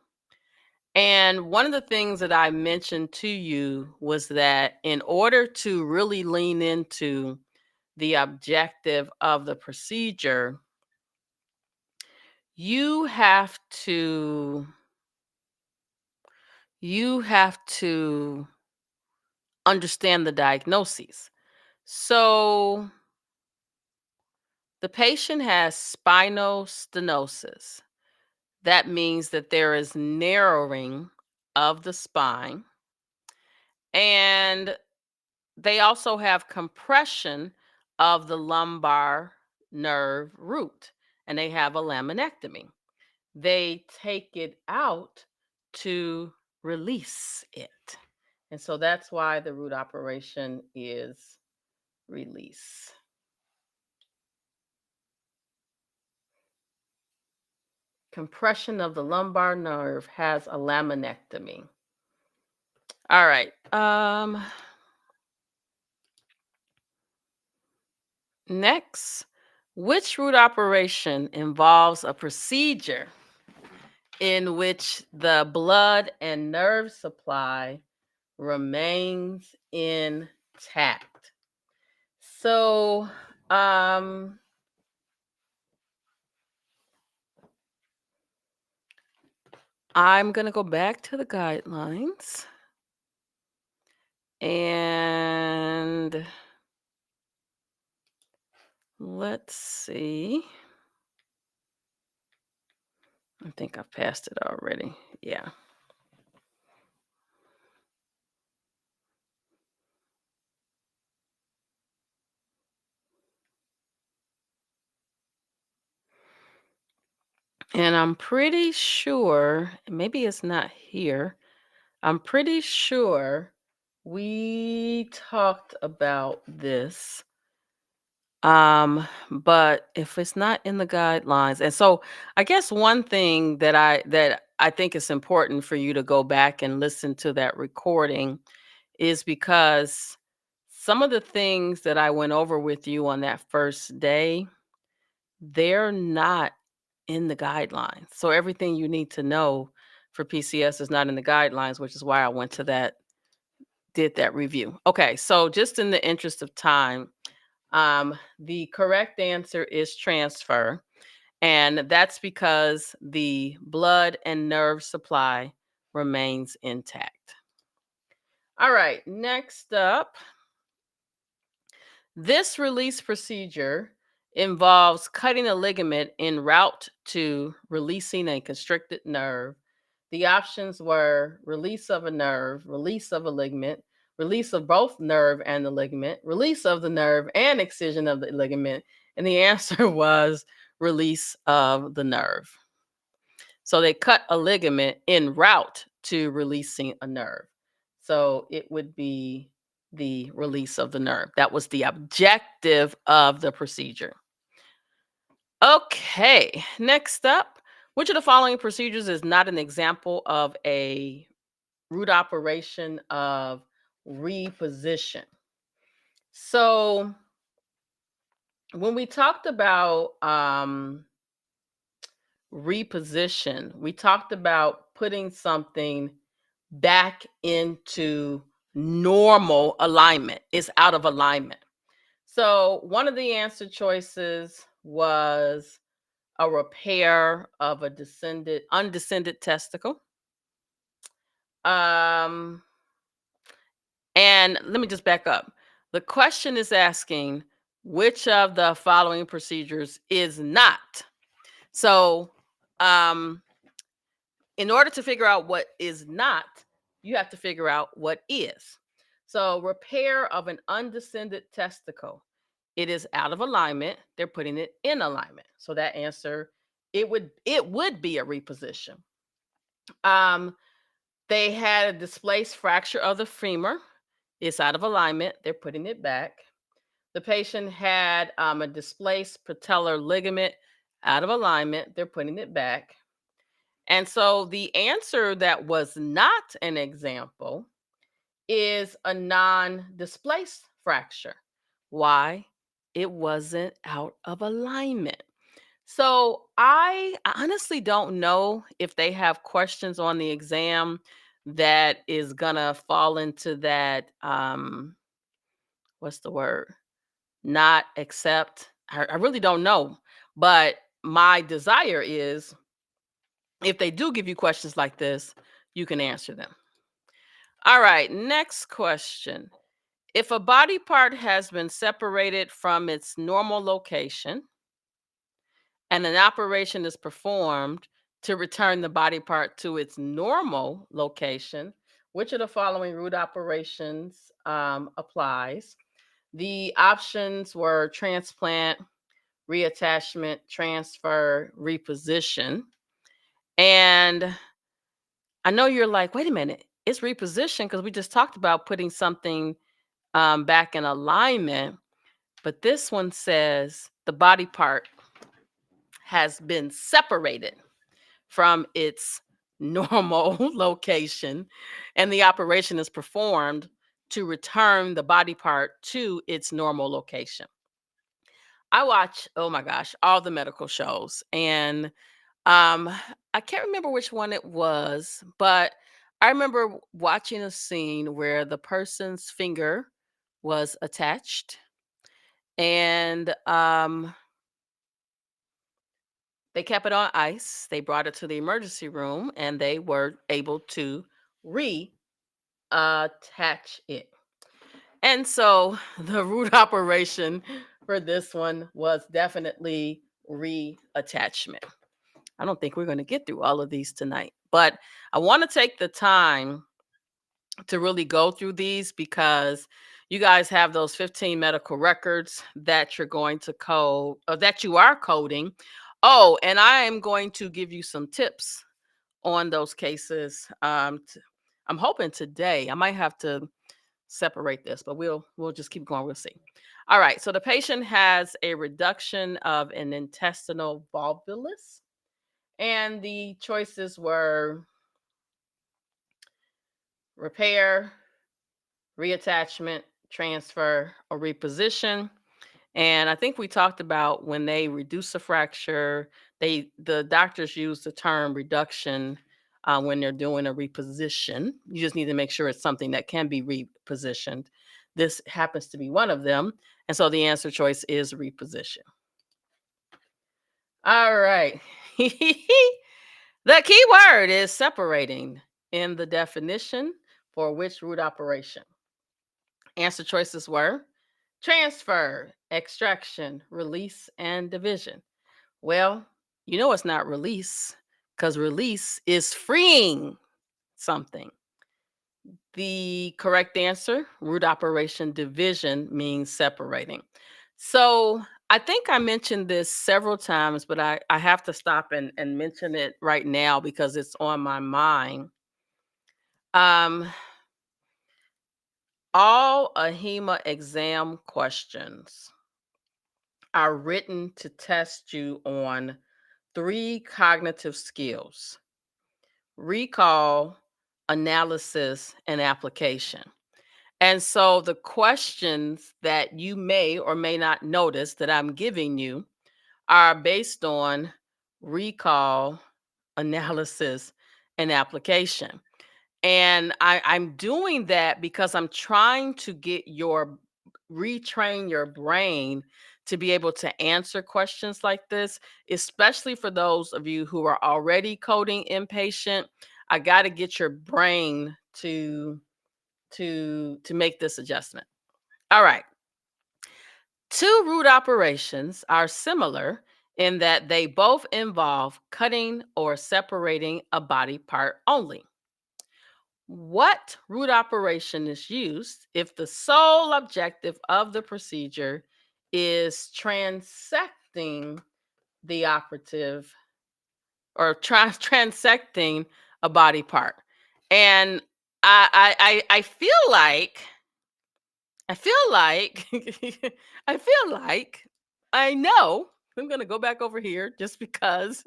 And one of the things that I mentioned to you was that in order to really lean into the objective of the procedure, you have to you have to understand the diagnoses. So the patient has spinal stenosis. That means that there is narrowing of the spine. And they also have compression of the lumbar nerve root, and they have a laminectomy. They take it out to release it. And so that's why the root operation is release. Compression of the lumbar nerve has a laminectomy. All right. Next, which root operation involves a procedure in which the blood and nerve supply remains intact? So, I'm going to go back to the guidelines and let's see. I think I've passed it already. Yeah. And I'm pretty sure, maybe it's not here. I'm pretty sure we talked about this. But if it's not in the guidelines, and so I guess one thing that I think is important for you to go back and listen to that recording is because some of the things that I went over with you on that first day, they're not in the guidelines. So everything you need to know for PCS is not in the guidelines, which is why I went to did that review. Okay, so just in the interest of time, the correct answer is transfer, and that's because the blood and nerve supply remains intact. All right, next up, this release procedure involves cutting a ligament en route to releasing a constricted nerve. The options were release of a nerve, release of a ligament, release of both nerve and the ligament, release of the nerve and excision of the ligament. And the answer was release of the nerve. So they cut a ligament en route to releasing a nerve. So it would be the release of the nerve. That was the objective of the procedure. Okay, next up, which of the following procedures is not an example of a root operation of reposition? So when we talked about reposition, we talked about putting something back into normal alignment. It's out of alignment. So one of the answer choices was a repair of a undescended testicle. Um, and let me just back up. The question is asking which of the following procedures is not. So, in order to figure out what is not, you have to figure out what is. So, repair of an undescended testicle. It is out of alignment. They're putting it in alignment. So that answer, it would be a reposition. Um, they had a displaced fracture of the femur. It's out of alignment. They're putting it back. The patient had a displaced patellar ligament out of alignment. They're putting it back. And so the answer that was not an example is a non-displaced fracture. Why? It wasn't out of alignment. So I honestly don't know if they have questions on the exam that is gonna fall into that what's the word? Not accept. I really don't know. But my desire is if they do give you questions like this, you can answer them. All right, next question. If a body part has been separated from its normal location and an operation is performed to return the body part to its normal location, which of the following root operations applies? The options were transplant, reattachment, transfer, reposition. And I know you're like, wait a minute, it's reposition because we just talked about putting something back in alignment. But this one says the body part has been separated from its normal location, and the operation is performed to return the body part to its normal location. I watch, oh my gosh, all the medical shows, and um I can't remember which one it was, but I remember watching a scene where the person's finger was attached, and they kept it on ice. They brought it to the emergency room and they were able to reattach it. And so the root operation for this one was definitely reattachment. I don't think we're going to get through all of these tonight, but I want to take the time to really go through these because you guys have those 15 medical records that you're going to code or that you are coding. Oh, and I am going to give you some tips on those cases. I'm hoping today. I might have to separate this, but we'll just keep going. We'll see. All right. So the patient has a reduction of an intestinal volvulus, and the choices were repair, reattachment, transfer, or reposition. And I think we talked about when they reduce a fracture, the doctors use the term reduction when they're doing a reposition. You just need to make sure it's something that can be repositioned. This happens to be one of them. And so the answer choice is reposition. All right. The key word is separating in the definition for which root operation. Answer choices were transfer, extraction, release, and division. Well, you know it's not release because release is freeing something. The correct answer, root operation division, means separating. So I think I mentioned this several times, but I have to stop and mention it right now because it's on my mind. Um, all AHEMA exam questions are written to test you on three cognitive skills: recall, analysis, and application. And so the questions that you may or may not notice that I'm giving you are based on recall, analysis, and application. And I'm doing that because I'm trying to retrain your brain to be able to answer questions like this, especially for those of you who are already coding inpatient. I got to get your brain to make this adjustment. All right. Two root operations are similar in that they both involve cutting or separating a body part only. What root operation is used if the sole objective of the procedure is transecting the operative or transecting a body part? And I feel like I feel like I feel like I know. I'm going to go back over here just because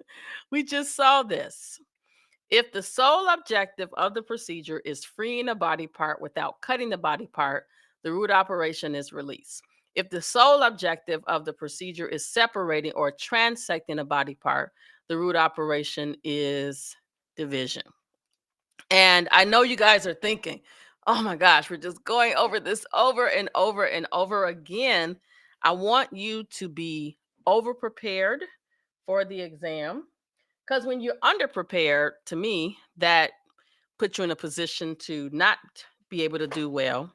we just saw this. If the sole objective of the procedure is freeing a body part without cutting the body part, the root operation is release. If the sole objective of the procedure is separating or transecting a body part, the root operation is division. And I know you guys are thinking, oh my gosh, we're just going over this over and over and over again. I want you to be over prepared for the exam because when you're underprepared, to me, that puts you in a position to not be able to do well.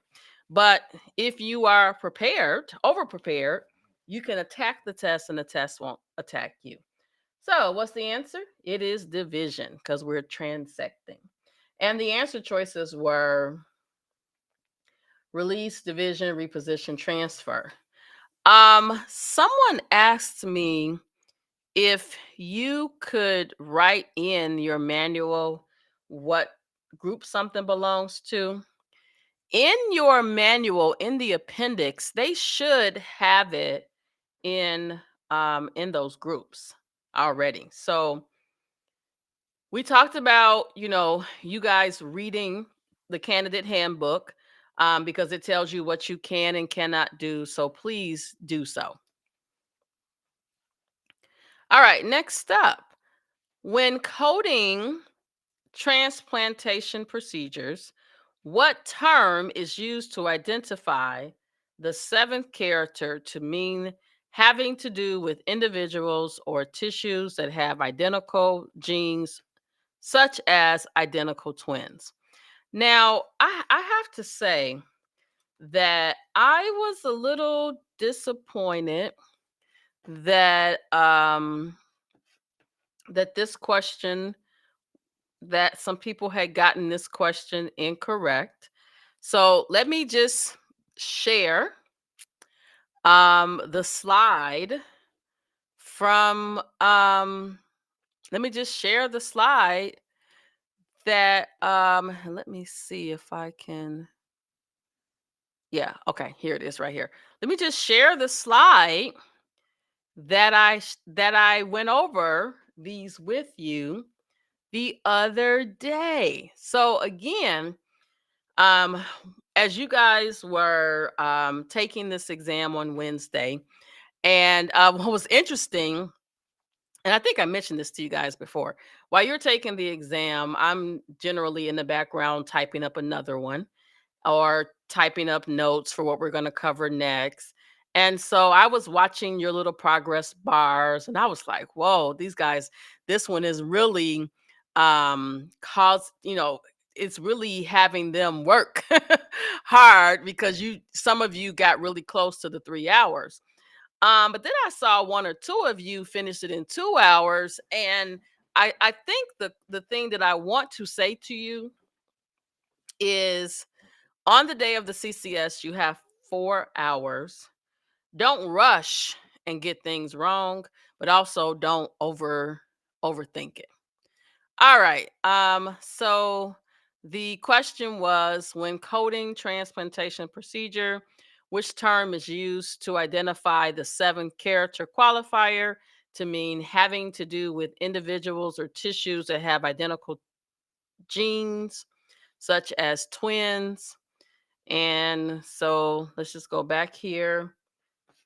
But if you are prepared, over prepared, you can attack the test and the test won't attack you. So, what's the answer? It is division because we're transecting. And the answer choices were release, division, reposition, transfer. Someone asked me if you could write in your manual what group something belongs to. In your manual, in the appendix, they should have it in those groups already. So we talked about, you guys reading the candidate handbook, because it tells you what you can and cannot do. So please do so. All right, next up. When coding transplantation procedures, what term is used to identify the seventh character to mean having to do with individuals or tissues that have identical genes, such as identical twins? Now, I have to say that I was a little disappointed that that this question that some people had gotten this question incorrect. So let me just share the slide from let me just share the slide that let me see if I can. Yeah, okay, here it is right here. Let me just share the slide that I went over these with you the other day. So again, um as you guys were taking this exam on Wednesday, and what was interesting, and I think I mentioned this to you guys before, while you're taking the exam, I'm generally in the background typing up another one or typing up notes for what we're going to cover next. And so I was watching your little progress bars, and I was like, whoa, these guys, this one is really it's really having them work hard, because some of you got really close to the 3 hours. But then I saw one or two of you finish it in 2 hours. And I think the thing that I want to say to you is, on the day of the CCS, you have 4 hours. Don't rush and get things wrong, but also don't overthink it. All right. So the question was, when coding transplantation procedure, which term is used to identify the seventh character qualifier to mean having to do with individuals or tissues that have identical genes, such as twins? And so let's just go back here.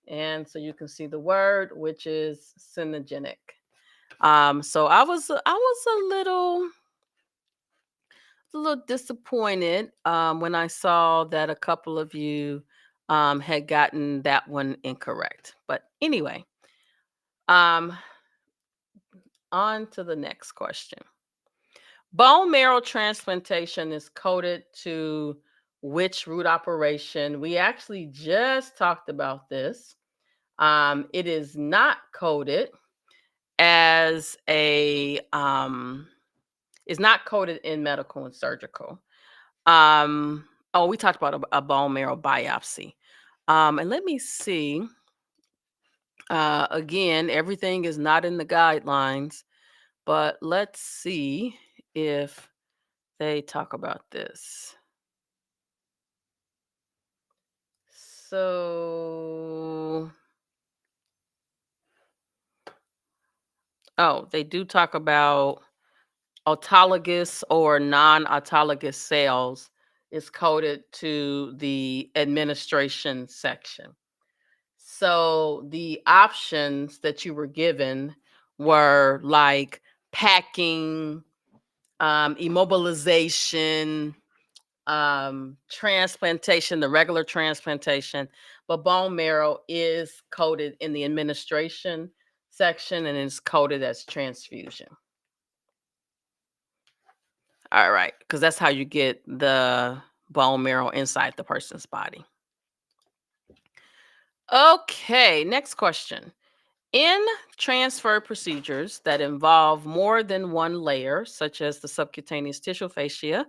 And so you can see the word, which is synogenic. So I was a little disappointed when I saw that a couple of you had gotten that one incorrect. But anyway, um, on to the next question. Bone marrow transplantation is coded to which root operation? We actually just talked about this. It is not coded as a is not coded in medical and surgical. We talked about a bone marrow biopsy. And let me see. Again, everything is not in the guidelines, but let's see if they talk about this. So, they do talk about autologous or non-autologous cells is coded to the administration section. So the options that you were given were like packing, immobilization, transplantation, the regular transplantation, but bone marrow is coded in the administration section and is coded as transfusion. All right, because that's how you get the bone marrow inside the person's body. Okay, next question. In transfer procedures that involve more than one layer, such as the subcutaneous tissue fascia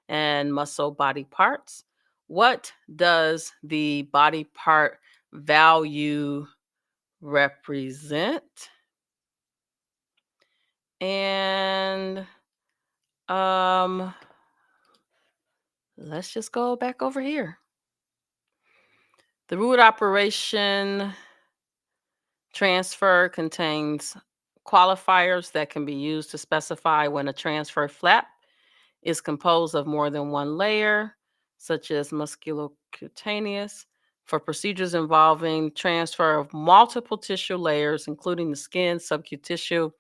and muscle body parts, what does the body part value represent? And let's just go back over here. The root operation transfer contains qualifiers that can be used to specify when a transfer flap is composed of more than one layer, such as musculocutaneous. For procedures involving transfer of multiple tissue layers, including the skin, subcutaneous tissue,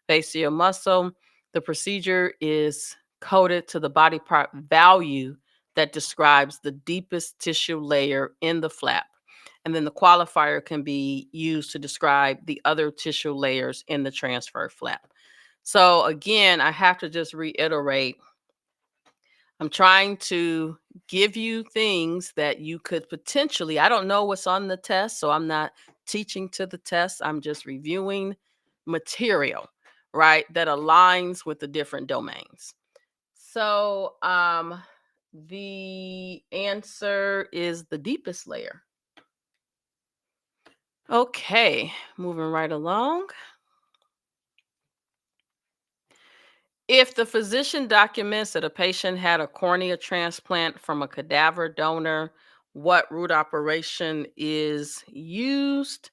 facial muscle, the procedure is coded to the body part value that describes the deepest tissue layer in the flap. And then the qualifier can be used to describe the other tissue layers in the transfer flap. So again, I have to just reiterate, I'm trying to give you things that you could potentially, I don't know what's on the test, so I'm not teaching to the test. I'm just reviewing material, right, that aligns with the different domains. So the answer is the deepest layer. Okay, moving right along. If the physician documents that a patient had a cornea transplant from a cadaver donor, what root operation is used?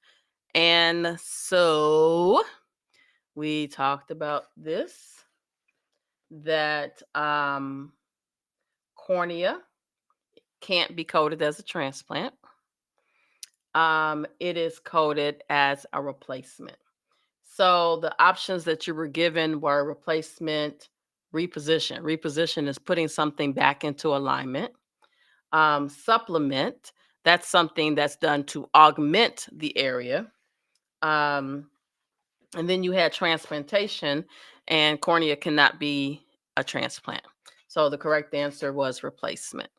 And so we talked about this, that cornea can't be coded as a transplant. It is coded as a replacement. So the options that you were given were replacement, reposition. Reposition is putting something back into alignment. Supplement, that's something that's done to augment the area. And then you had transplantation, and cornea cannot be a transplant. So the correct answer was replacement.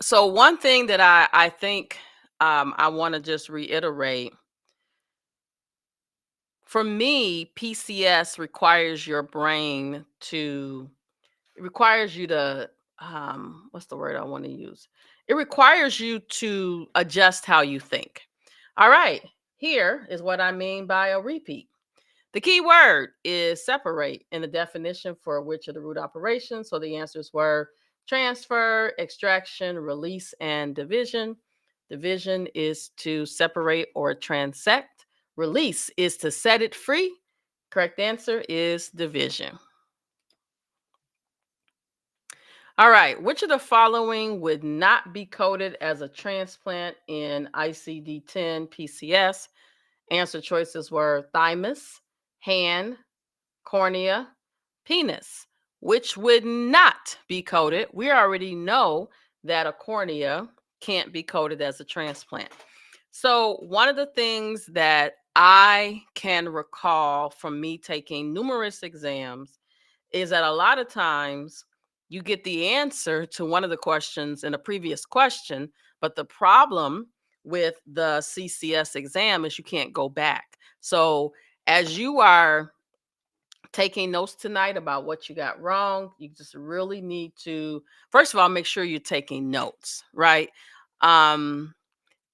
So one thing that I think I want to just reiterate, for me, PCS requires your brain to, it requires you to, what's the word I want to use? It requires you to adjust how you think. All right, here is what I mean by a repeat. The key word is separate in the definition for which of the root operations. So the answers were transfer, extraction, release, and division. Division is to separate or transect. Release is to set it free. Correct answer is division. All right, which of the following would not be coded as a transplant in ICD-10 PCS? Answer choices were thymus, hand, cornea, penis. Which would not be coded? We already know that a cornea can't be coded as a transplant. So one of the things that I can recall from me taking numerous exams is that a lot of times you get the answer to one of the questions in a previous question, but the problem with the CCS exam is you can't go back. So as you are taking notes tonight about what you got wrong, you just really need to, first of all, make sure you're taking notes, right?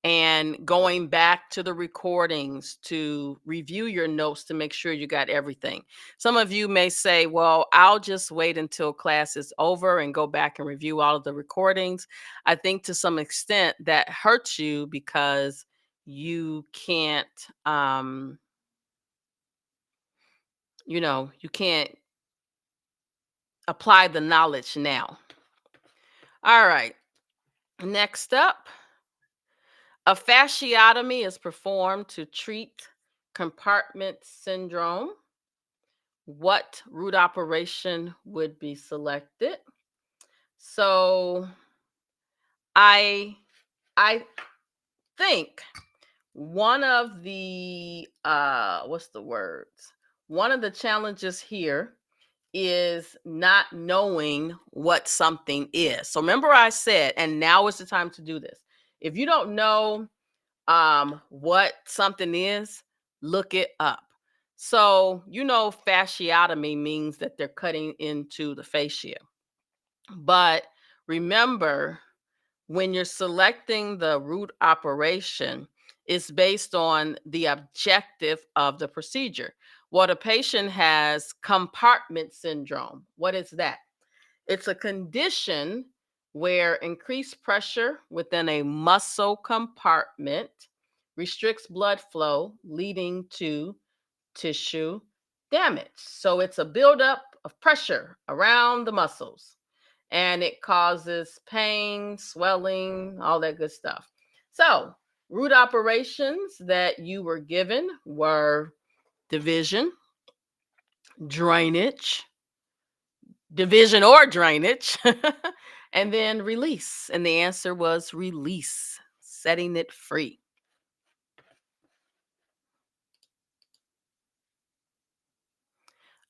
And going back to the recordings to review your notes to make sure you got everything. Some of you may say, well, I'll just wait until class is over and go back and review all of the recordings. I think to some extent that hurts you because you can't, you can't apply the knowledge now. All right, next up. A fasciotomy is performed to treat compartment syndrome. What root operation would be selected? So I think one of the what's the words? One of the challenges here is not knowing what something is. So remember I said, and now is the time to do this. If you don't know what something is, look it up. So fasciotomy means that they're cutting into the fascia. But remember, when you're selecting the root operation, it's based on the objective of the procedure. Well, the patient has compartment syndrome. What is that? It's a condition where increased pressure within a muscle compartment restricts blood flow, leading to tissue damage. So it's a buildup of pressure around the muscles, and it causes pain, swelling, all that good stuff. So, root operations that you were given were division, drainage, division or drainage, and then release. And the answer was release, setting it free.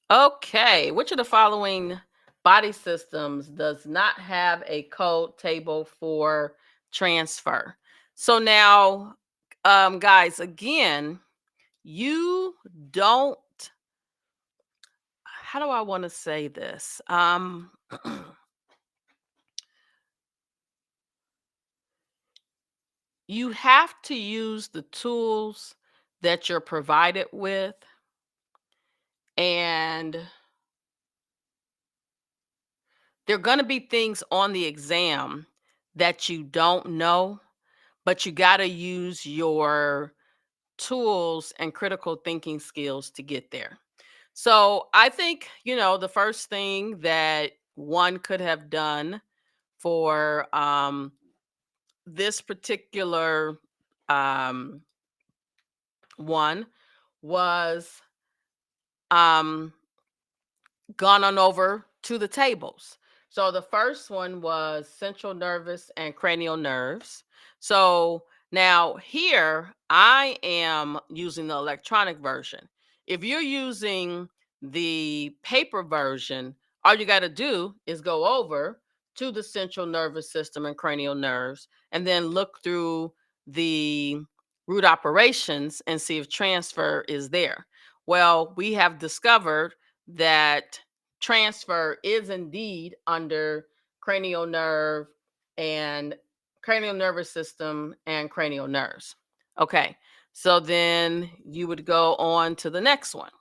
Okay, which of the following body systems does not have a code table for transfer? So now, guys, again, you don't, how do I want to say this? You have to use the tools that you're provided with, and there are going to be things on the exam that you don't know, but you got to use your tools and critical thinking skills to get there. So I think, the first thing that one could have done for this particular um, one was um, gone on over to the tables. So the first one was central nervous and cranial nerves. So now here I am using the electronic version. If you're using the paper version, all you got to do is go over to the central nervous system and cranial nerves and then look through the root operations and see if transfer is there. Well, we have discovered that transfer is indeed under cranial nerve and cranial nervous system and cranial nerves. Okay, so then you would go on to the next one.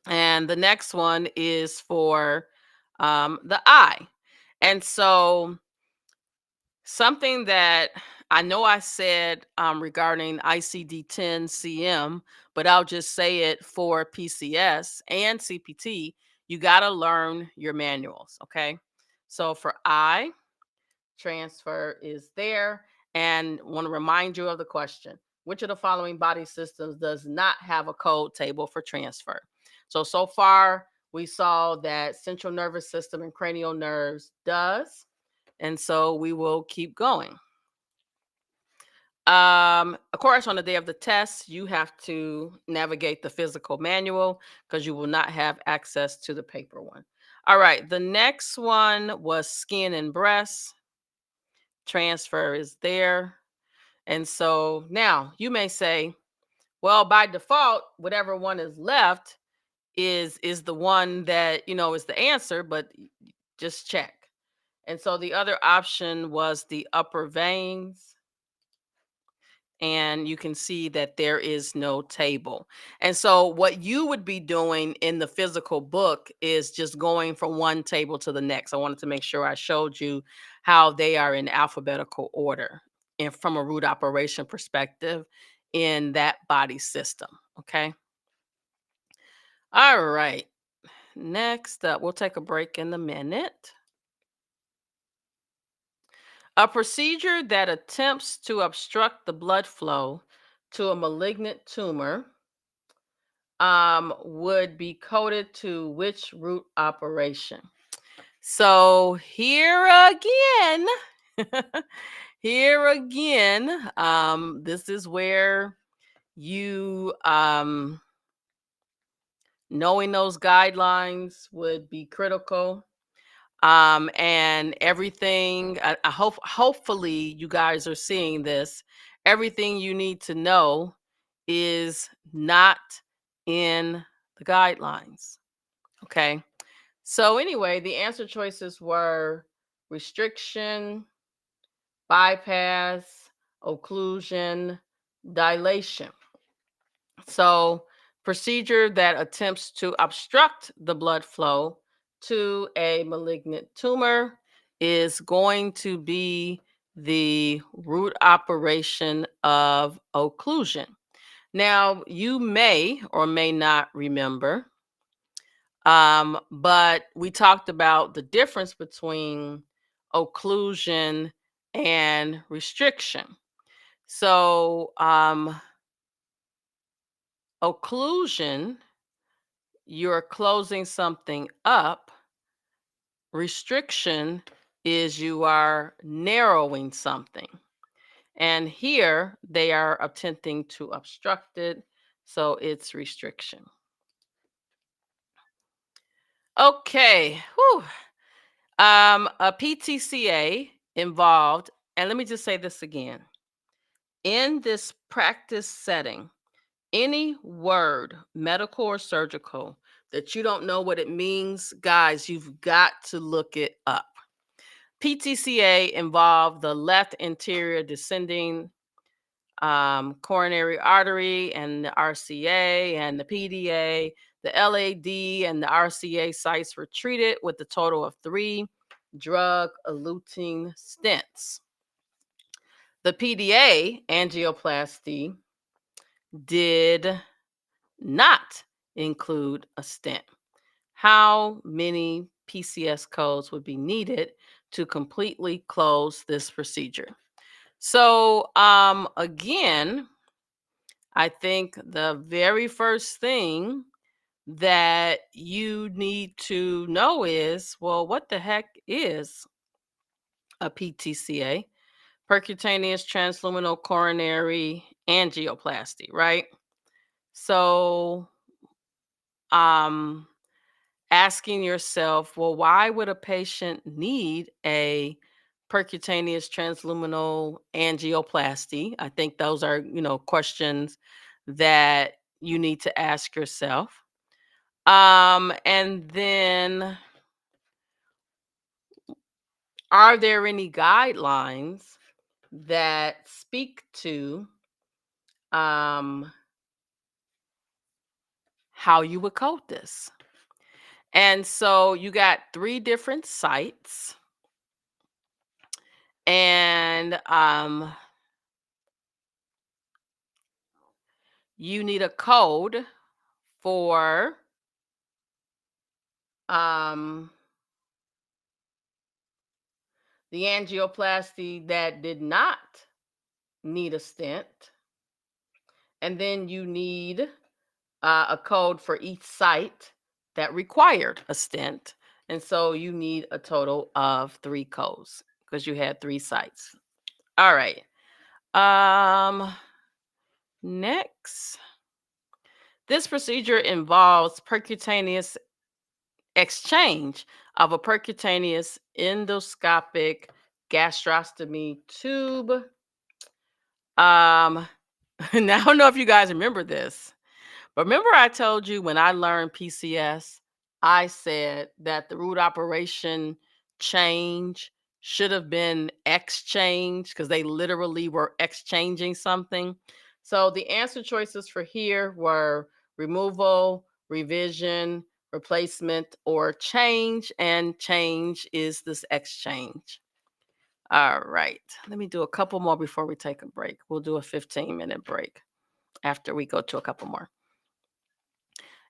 And the next one is for the eye. And so something that I know I said regarding ICD-10 CM, but I'll just say it for PCS and CPT. You got to learn your manuals. Okay. So for I, transfer is there. And want to remind you of the question: which of the following body systems does not have a code table for transfer? So far, we saw that central nervous system and cranial nerves does. And so we will keep going. Of course, on the day of the test, you have to navigate the physical manual because you will not have access to the paper one. All right, the next one was skin and breast. Transfer is there. And so now you may say, well, by default, whatever one is left is the one that, is the answer, but just check. And so the other option was the upper veins, and you can see that there is no table. And so what you would be doing in the physical book is just going from one table to the next. I wanted to make sure I showed you how they are in alphabetical order and from a root operation perspective in that body system. Okay. All right. Next up, we'll take a break in a minute. A procedure that attempts to obstruct the blood flow to a malignant tumor would be coded to which root operation? So here again, here again, this is where you knowing those guidelines would be critical. And everything, I hope hopefully you guys are seeing this. Everything you need to know is not in the guidelines. Okay. So anyway, the answer choices were restriction, bypass, occlusion, dilation. So procedure that attempts to obstruct the blood flow to a malignant tumor is going to be the root operation of occlusion. Now, you may or may not remember, but we talked about the difference between occlusion and restriction. So, occlusion, you're closing something up. Restriction is you are narrowing something. And here they are attempting to obstruct it. So it's restriction. Okay. Whew. A PTCA involved, and let me just say this again. In this practice setting, any word, medical or surgical, that you don't know what it means, guys, you've got to look it up. PTCA involved the left anterior descending coronary artery and the RCA and the PDA. The LAD and the RCA sites were treated with a total of 3 drug-eluting stents. The PDA angioplasty did not include a stent. How many PCS codes would be needed to completely close this procedure? So, again, I think the very first thing that you need to know is, well, what the heck is a PTCA? Percutaneous transluminal coronary angioplasty, right? So, um, asking yourself, well, why would a patient need a percutaneous transluminal angioplasty? I think those are, questions that you need to ask yourself. And then, are there any guidelines that speak to um, how you would code this? And so you got 3 different sites, and you need a code for um, the angioplasty that did not need a stent. And then you need a code for each site that required a stent. And so you need a total of 3 codes because you had 3 sites. All right. Next. This procedure involves percutaneous exchange of a percutaneous endoscopic gastrostomy tube. Now, I don't know if you guys remember this, but remember I told you when I learned PCS, I said that the root operation change should have been exchange because they literally were exchanging something. So the answer choices for here were removal, revision, replacement, or change. And change is this exchange. All right. Let me do a couple more before we take a break. We'll do a 15-minute break after we go to a couple more.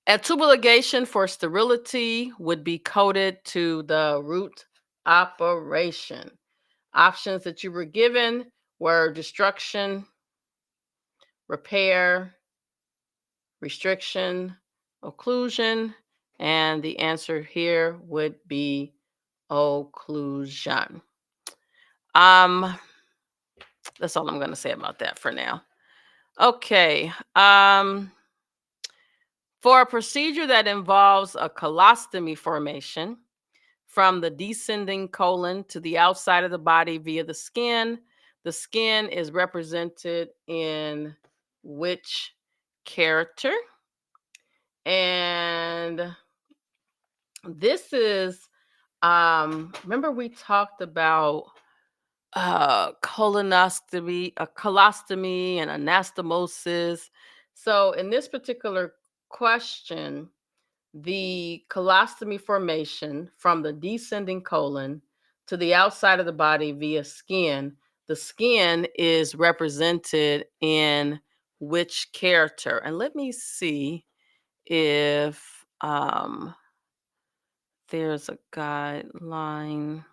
A tubal ligation for sterility would be coded to the root operation. Options that you were given were destruction, repair, restriction, occlusion, and the answer here would be occlusion. That's all I'm going to say about that for now. Okay. For a procedure that involves a colostomy formation from the descending colon to the outside of the body via the skin is represented in which character? And this is, remember we talked about colonoscopy, a colostomy, and anastomosis. So in this particular question, the colostomy formation from the descending colon to the outside of the body via skin, the skin is represented in which character? And let me see if there's a guideline.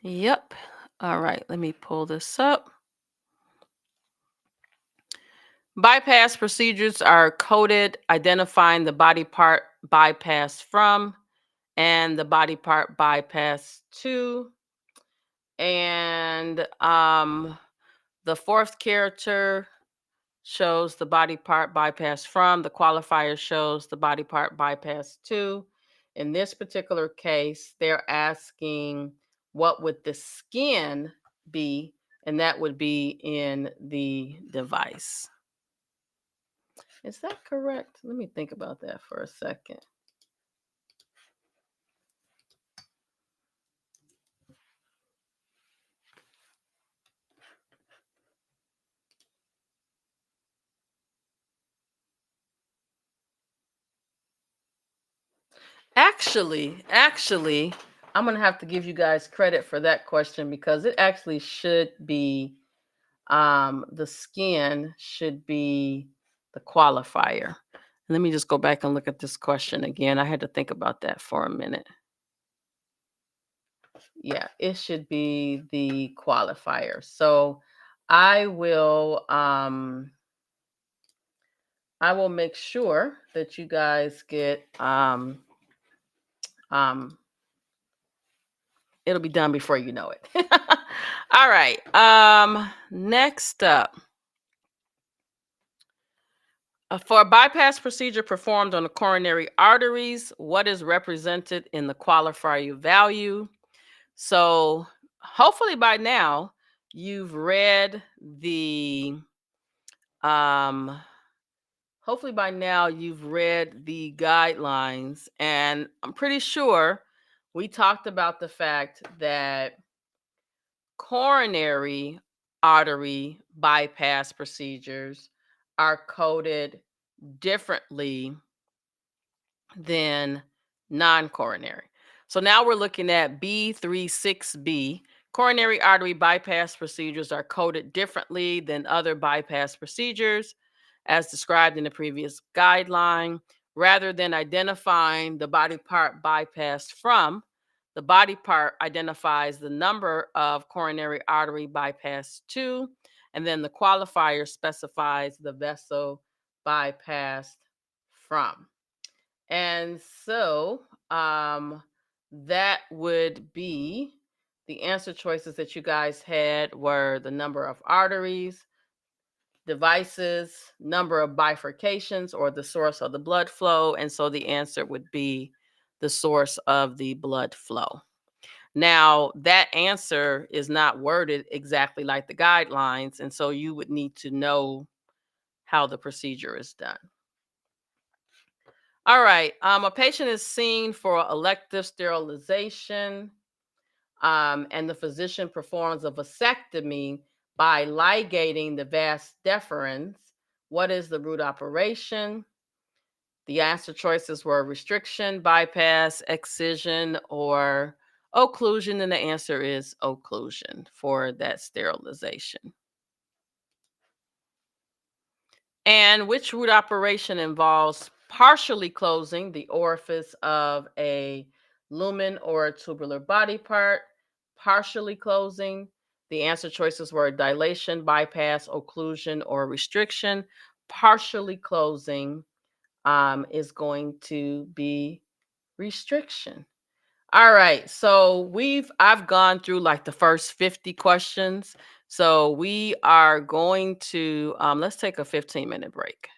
Yep. All right, let me pull this up. Bypass procedures are coded identifying the body part bypassed from and the body part bypassed to. And the fourth character shows the body part bypassed from. The qualifier shows the body part bypassed to. In this particular case, they're asking what would the skin be, and that would be in the device. Is that correct? Let me think about that for a second. Actually, I'm gonna have to give you guys credit for that question because it actually should be the skin should be the qualifier. Let me just go back and look at this question again. I had to think about that for a minute. Yeah, it should be the qualifier. So I will make sure that you guys get um it'll be done before you know it. All right. Next up. For a bypass procedure performed on the coronary arteries, what is represented in the qualifier value? So, hopefully by now you've read the hopefully by now you've read the guidelines, and I'm pretty sure we talked about the fact that coronary artery bypass procedures are coded differently than non-coronary. So now we're looking at B36B. Coronary artery bypass procedures are coded differently than other bypass procedures, as described in the previous guideline. Rather than identifying the body part bypassed from, the body part identifies the number of coronary artery bypassed to, and then the qualifier specifies the vessel bypassed from. And so that would be the answer choices that you guys had were the number of arteries, devices, number of bifurcations, or the source of the blood flow. And so the answer would be the source of the blood flow. Now, that answer is not worded exactly like the guidelines. And so you would need to know how the procedure is done. All right. A patient is seen for elective sterilization, and the physician performs a vasectomy by ligating the vas deferens. What is the root operation? The answer choices were restriction, bypass, excision, or occlusion, and the answer is occlusion for that sterilization. And which root operation involves partially closing the orifice of a lumen or a tubular body part? Partially closing. The answer choices were dilation, bypass, occlusion, or restriction. Partially closing is going to be restriction. All right, so I've gone through like the first 50 questions. So we are going to let's take a 15-minute break.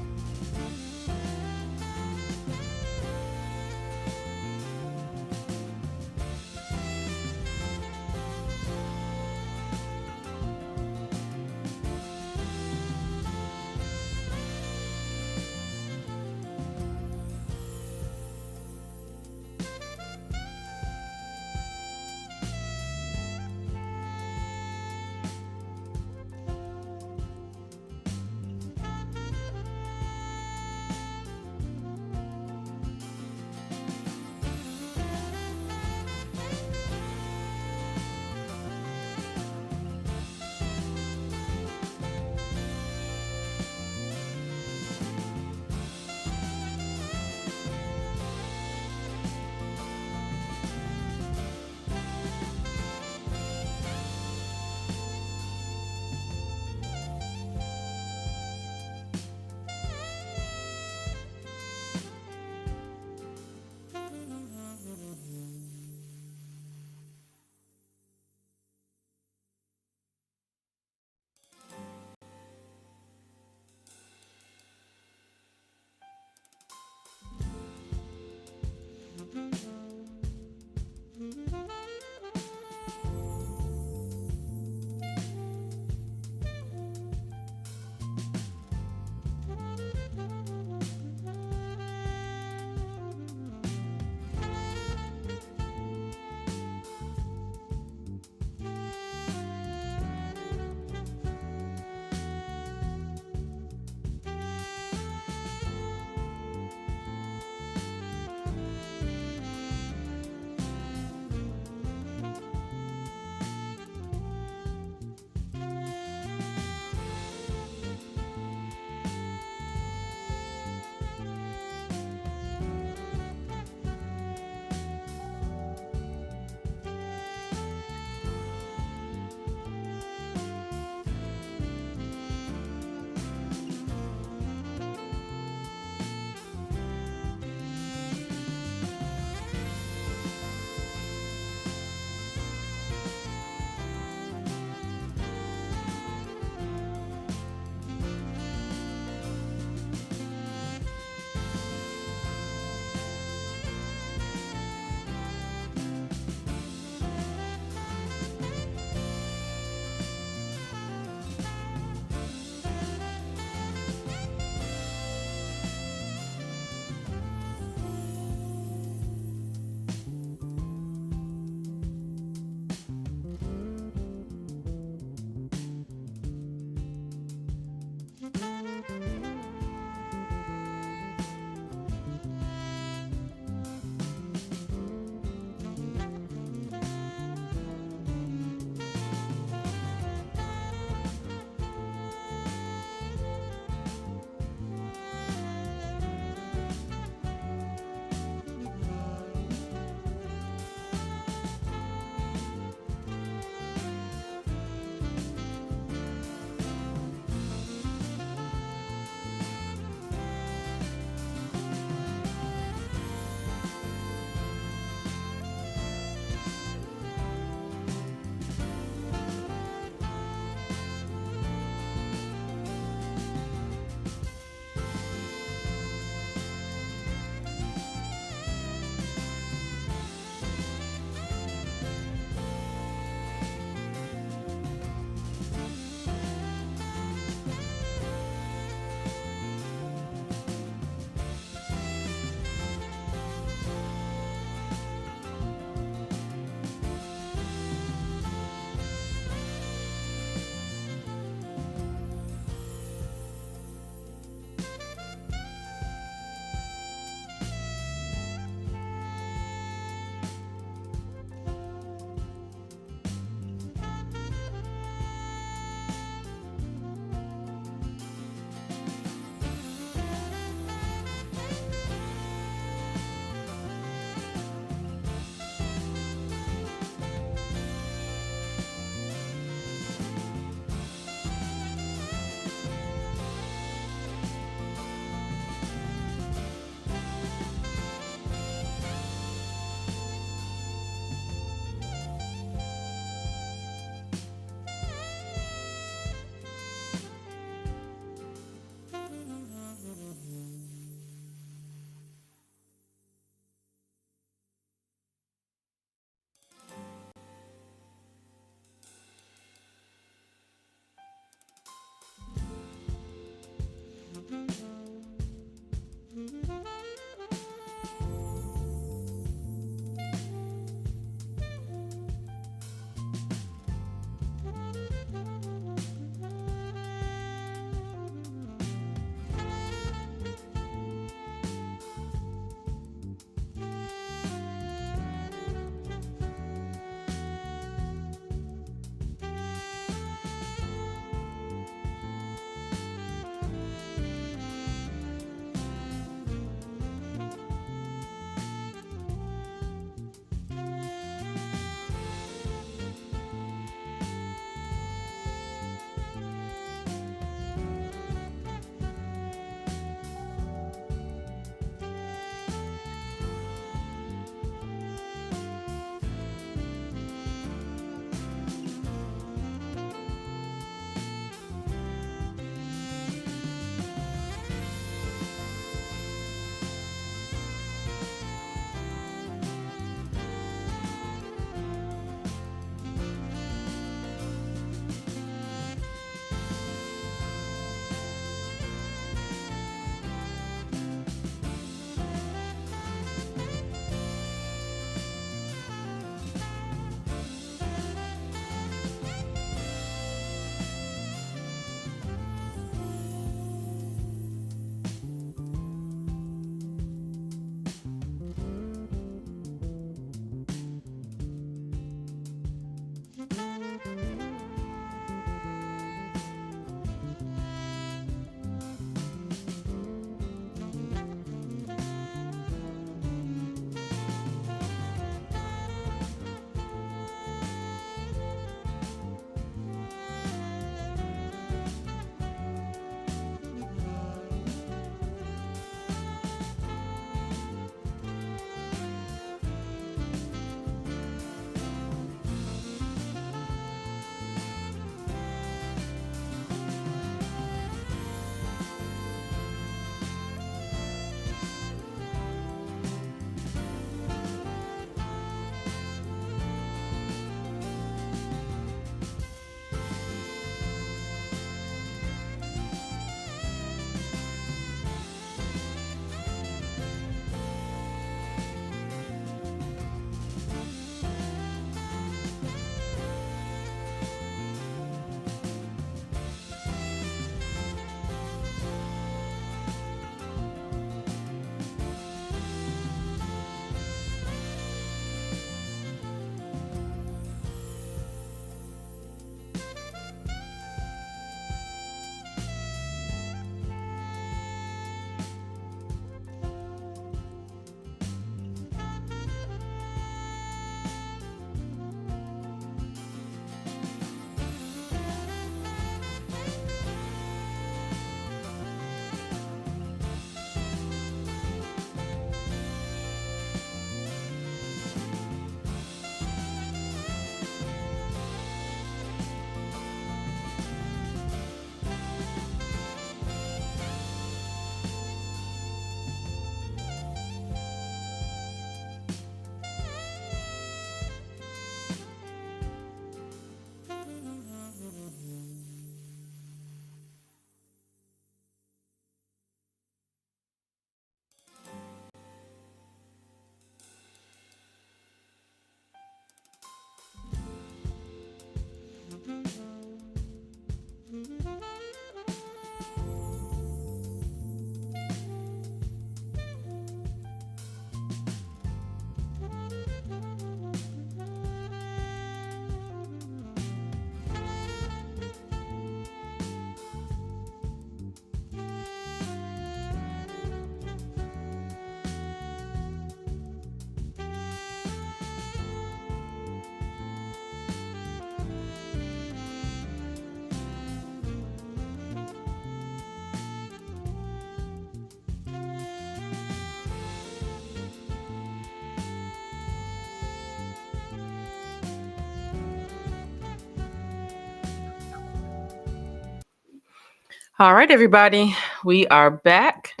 All right, everybody, we are back.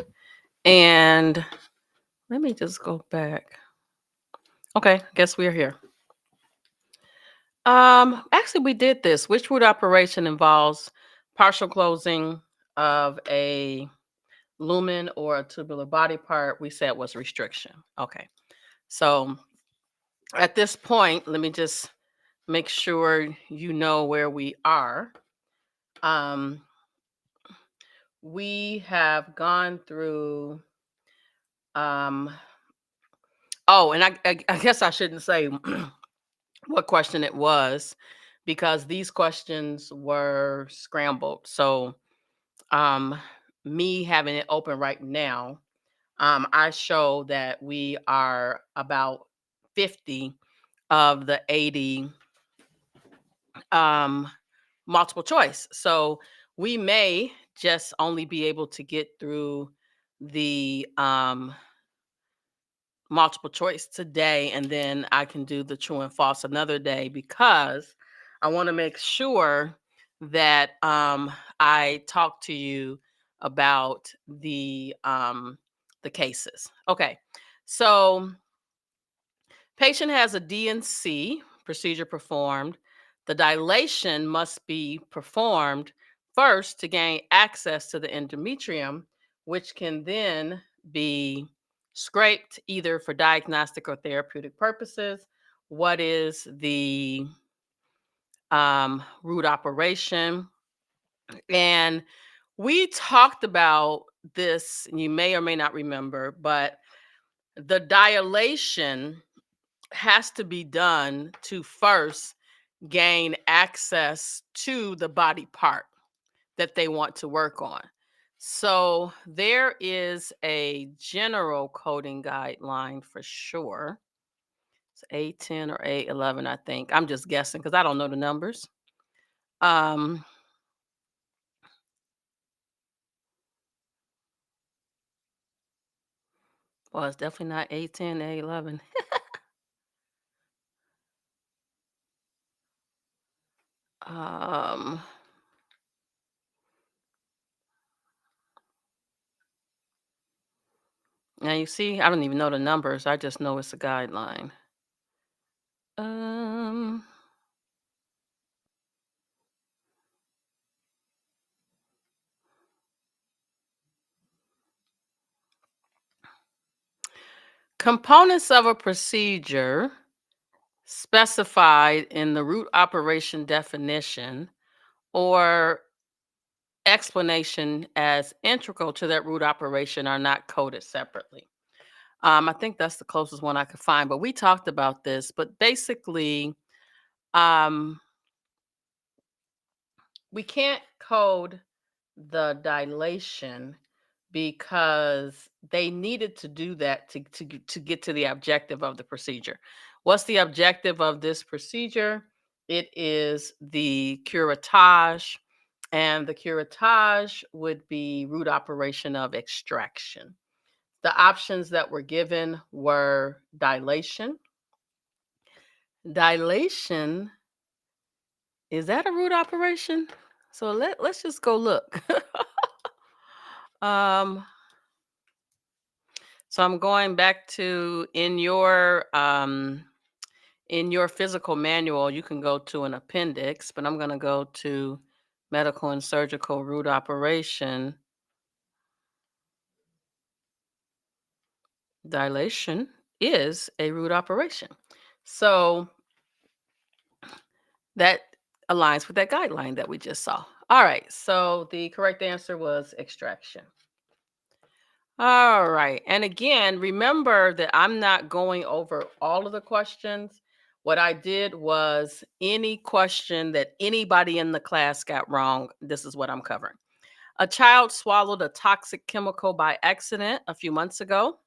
And let me just go back. Okay, guess we're here. Actually, we did this. Which root operation involves partial closing of a lumen or a tubular body part? We said was restriction. Okay, so at this point, let me just make sure you know where we are. Um, we have gone through. Um, oh, and I guess I shouldn't say what question it was because these questions were scrambled. So, um, me having it open right now, I show that we are about 50 of the 80 um, multiple choice. So we may just only be able to get through the multiple choice today, and then I can do the true and false another day because I want to make sure that I talk to you about the cases. Okay, so patient has a DNC procedure performed. The dilation must be performed first to gain access to the endometrium, which can then be scraped either for diagnostic or therapeutic purposes. What is the root operation? And we talked about this, you may or may not remember, but the dilation has to be done to first gain access to the body part that they want to work on. So there is a general coding guideline for sure. It's A10 or A11, I think. I'm just guessing because I don't know the numbers. Um, well, it's definitely not A10, A11. um, now you see, I don't even know the numbers. I just know it's a guideline. Um, Components of a procedure specified in the root operation definition or explanation as integral to that root operation are not coded separately. I think that's the closest one I could find, but we talked about this. But basically, um, we can't code the dilation because they needed to do that to get to the objective of the procedure. What's the objective of this procedure? It is the curettage, and the curettage would be root operation of extraction. The options that were given were dilation. Dilation, is that a root operation? So let's just go look. um, So I'm going back to in your physical manual, you can go to an appendix, but I'm going to go to medical and surgical root operation. Dilation is a root operation. So that aligns with that guideline that we just saw. All right. So the correct answer was extraction. All right. And again, remember that I'm not going over all of the questions. What I did was any question that anybody in the class got wrong, this is what I'm covering. A child swallowed a toxic chemical by accident a few months ago.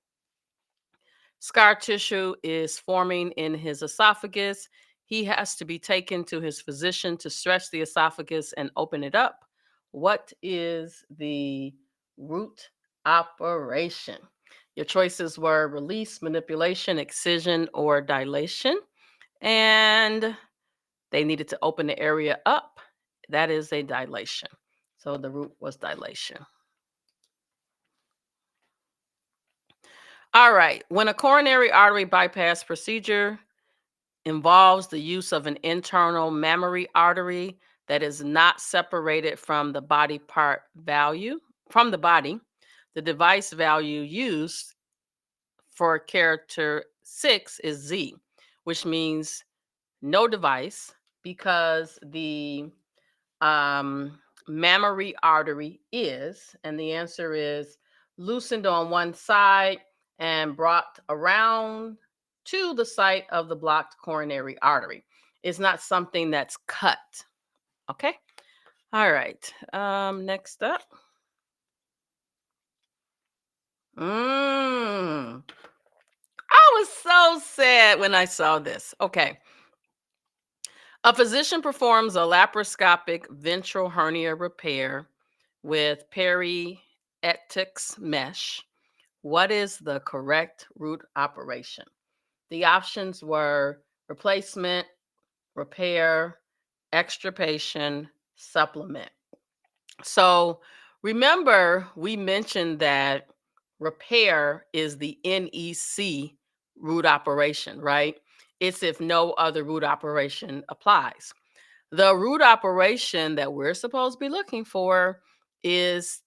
Scar tissue is forming in his esophagus. He has to be taken to his physician to stretch the esophagus and open it up. What is the root operation? Your choices were release, manipulation, excision, or dilation. And they needed to open the area up. That is a dilation. So the root was dilation. All right. When a coronary artery bypass procedure involves the use of an internal mammary artery that is not separated from the body part value from the body, the device value used for character 6 is Z, which means no device because the mammary artery is, and the answer is loosened on one side and brought around to the site of the blocked coronary artery. It's not something that's cut. Okay. All right. Next up. I was so sad when I saw this. Okay. A physician performs a laparoscopic ventral hernia repair with perietics mesh. What is the correct root operation? The options were replacement, repair, extirpation, supplement. So remember, we mentioned that repair is the NEC root operation, right? It's if no other root operation applies. The root operation that we're supposed to be looking for is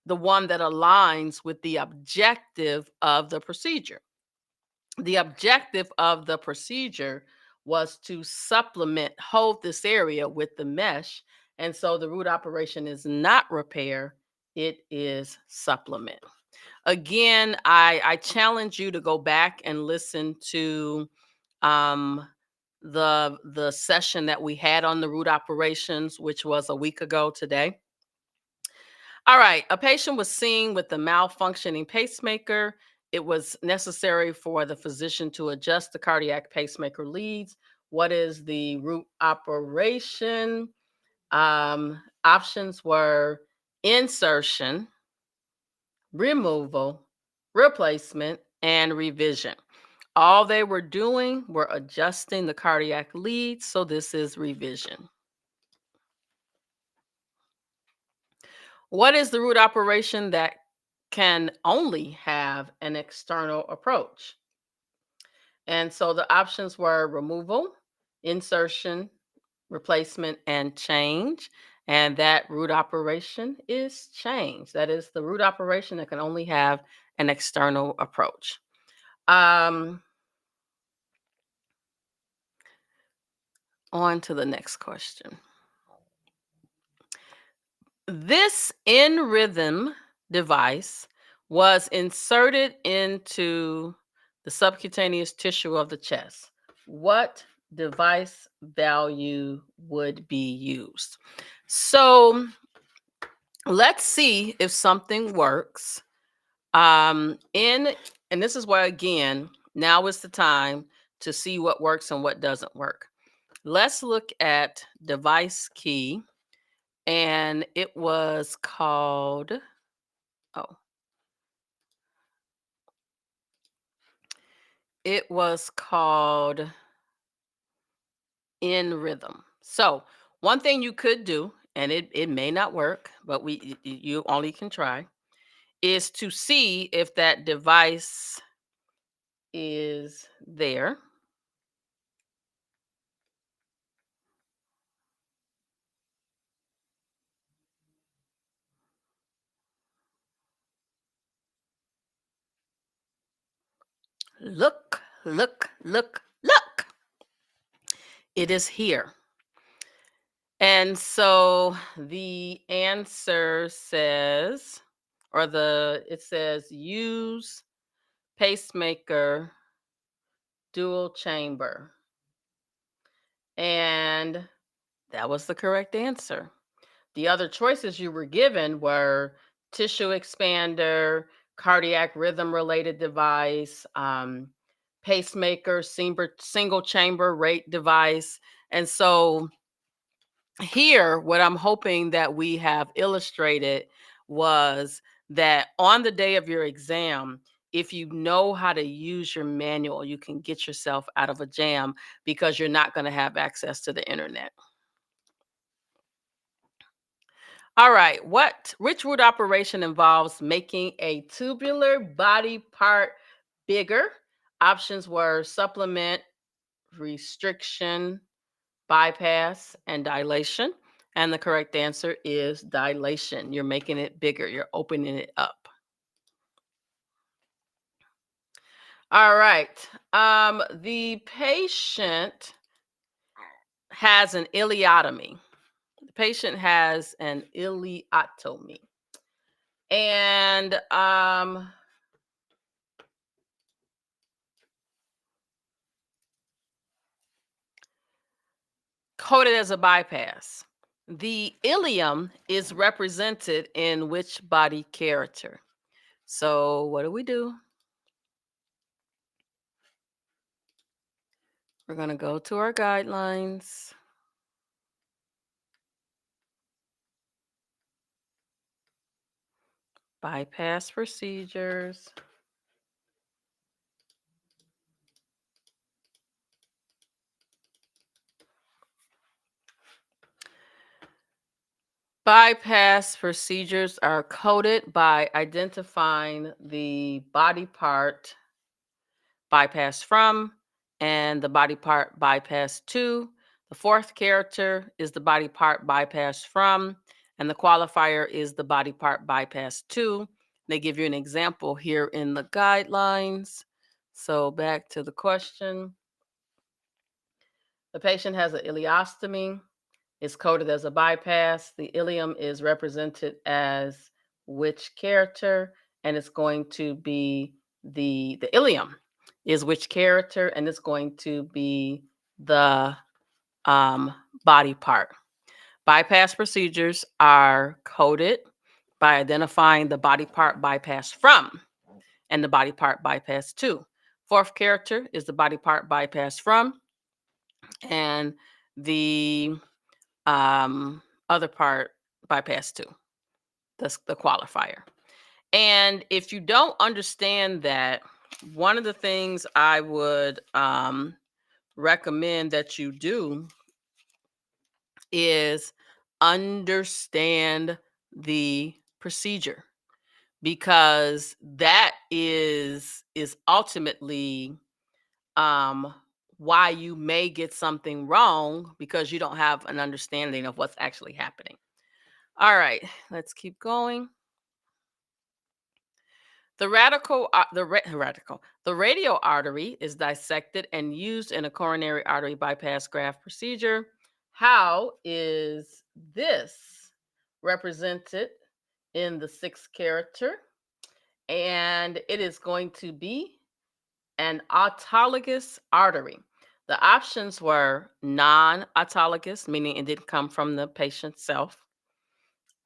the one that aligns with the objective of the procedure. The objective of the procedure was to supplement, hold this area with the mesh. And so the root operation is not repair, it is supplement. Again, I challenge you to go back and listen to um, the session that we had on the root operations, which was a week ago today. All right, a patient was seen with a malfunctioning pacemaker. It was necessary for the physician to adjust the cardiac pacemaker leads. What is the root operation? Options were insertion, removal, replacement, and revision. All they were doing were adjusting the cardiac lead, so this is revision. What is the root operation that can only have an external approach? And so the options were removal, insertion, replacement, and change. And that root operation is change. That is the root operation that can only have an external approach. On to the next question. This in rhythm device was inserted into the subcutaneous tissue of the chest. What device value would be used? So let's see if something works. And this is why, again, now is the time to see what works and what doesn't work. Let's look at device key, and it was called, oh, it was called In Rhythm. So one thing you could do, and it may not work, but you only can try, is to see if that device is there. Look, look, look, look. It is here. And so the answer says, it says use pacemaker dual chamber. And that was the correct answer. The other choices you were given were tissue expander, cardiac rhythm related device, pacemaker, single chamber rate device. And so here, what I'm hoping that we have illustrated was that on the day of your exam, if you know how to use your manual, you can get yourself out of a jam because you're not going to have access to the internet. All right. Which root operation involves making a tubular body part bigger? Options were supplement, restriction, bypass, and dilation. And the correct answer is dilation. You're making it bigger, you're opening it up. All right. The patient has an ileotomy. The patient has an ileotomy. And coded as a bypass. The ilium is represented in which body character? So, what do? We're going to go to our guidelines. Bypass procedures. Bypass procedures are coded by identifying the body part bypass from and the body part bypass to. The fourth character is the body part bypass from, and the qualifier is the body part bypass to. They give you an example here in the guidelines. So back to the question. The patient has an ileostomy. It's coded as a bypass. The ilium is represented as which character, and it's going to be the ilium is which character, and it's going to be the body part. Bypass procedures are coded by identifying the body part bypass from and the body part bypass to. Fourth character is the body part bypass from, and the other part bypass to. That's the qualifier. And if you don't understand that, one of the things I would recommend that you do is understand the procedure, because that is ultimately um why you may get something wrong, because you don't have an understanding of what's actually happening. All right, let's keep going. The radial artery is dissected and used in a coronary artery bypass graft procedure. How is this represented in the sixth character? And it is going to be an autologous artery. The options were non-autologous, meaning it didn't come from the patient's self.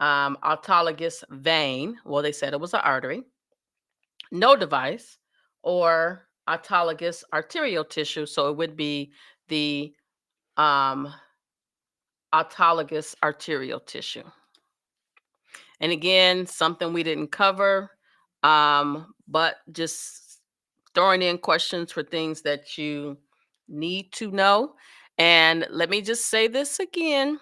Autologous vein, well, they said it was an artery. No device, or autologous arterial tissue. So it would be the um, autologous arterial tissue. And again, something we didn't cover, but just throwing in questions for things that you need to know. And let me just say this again.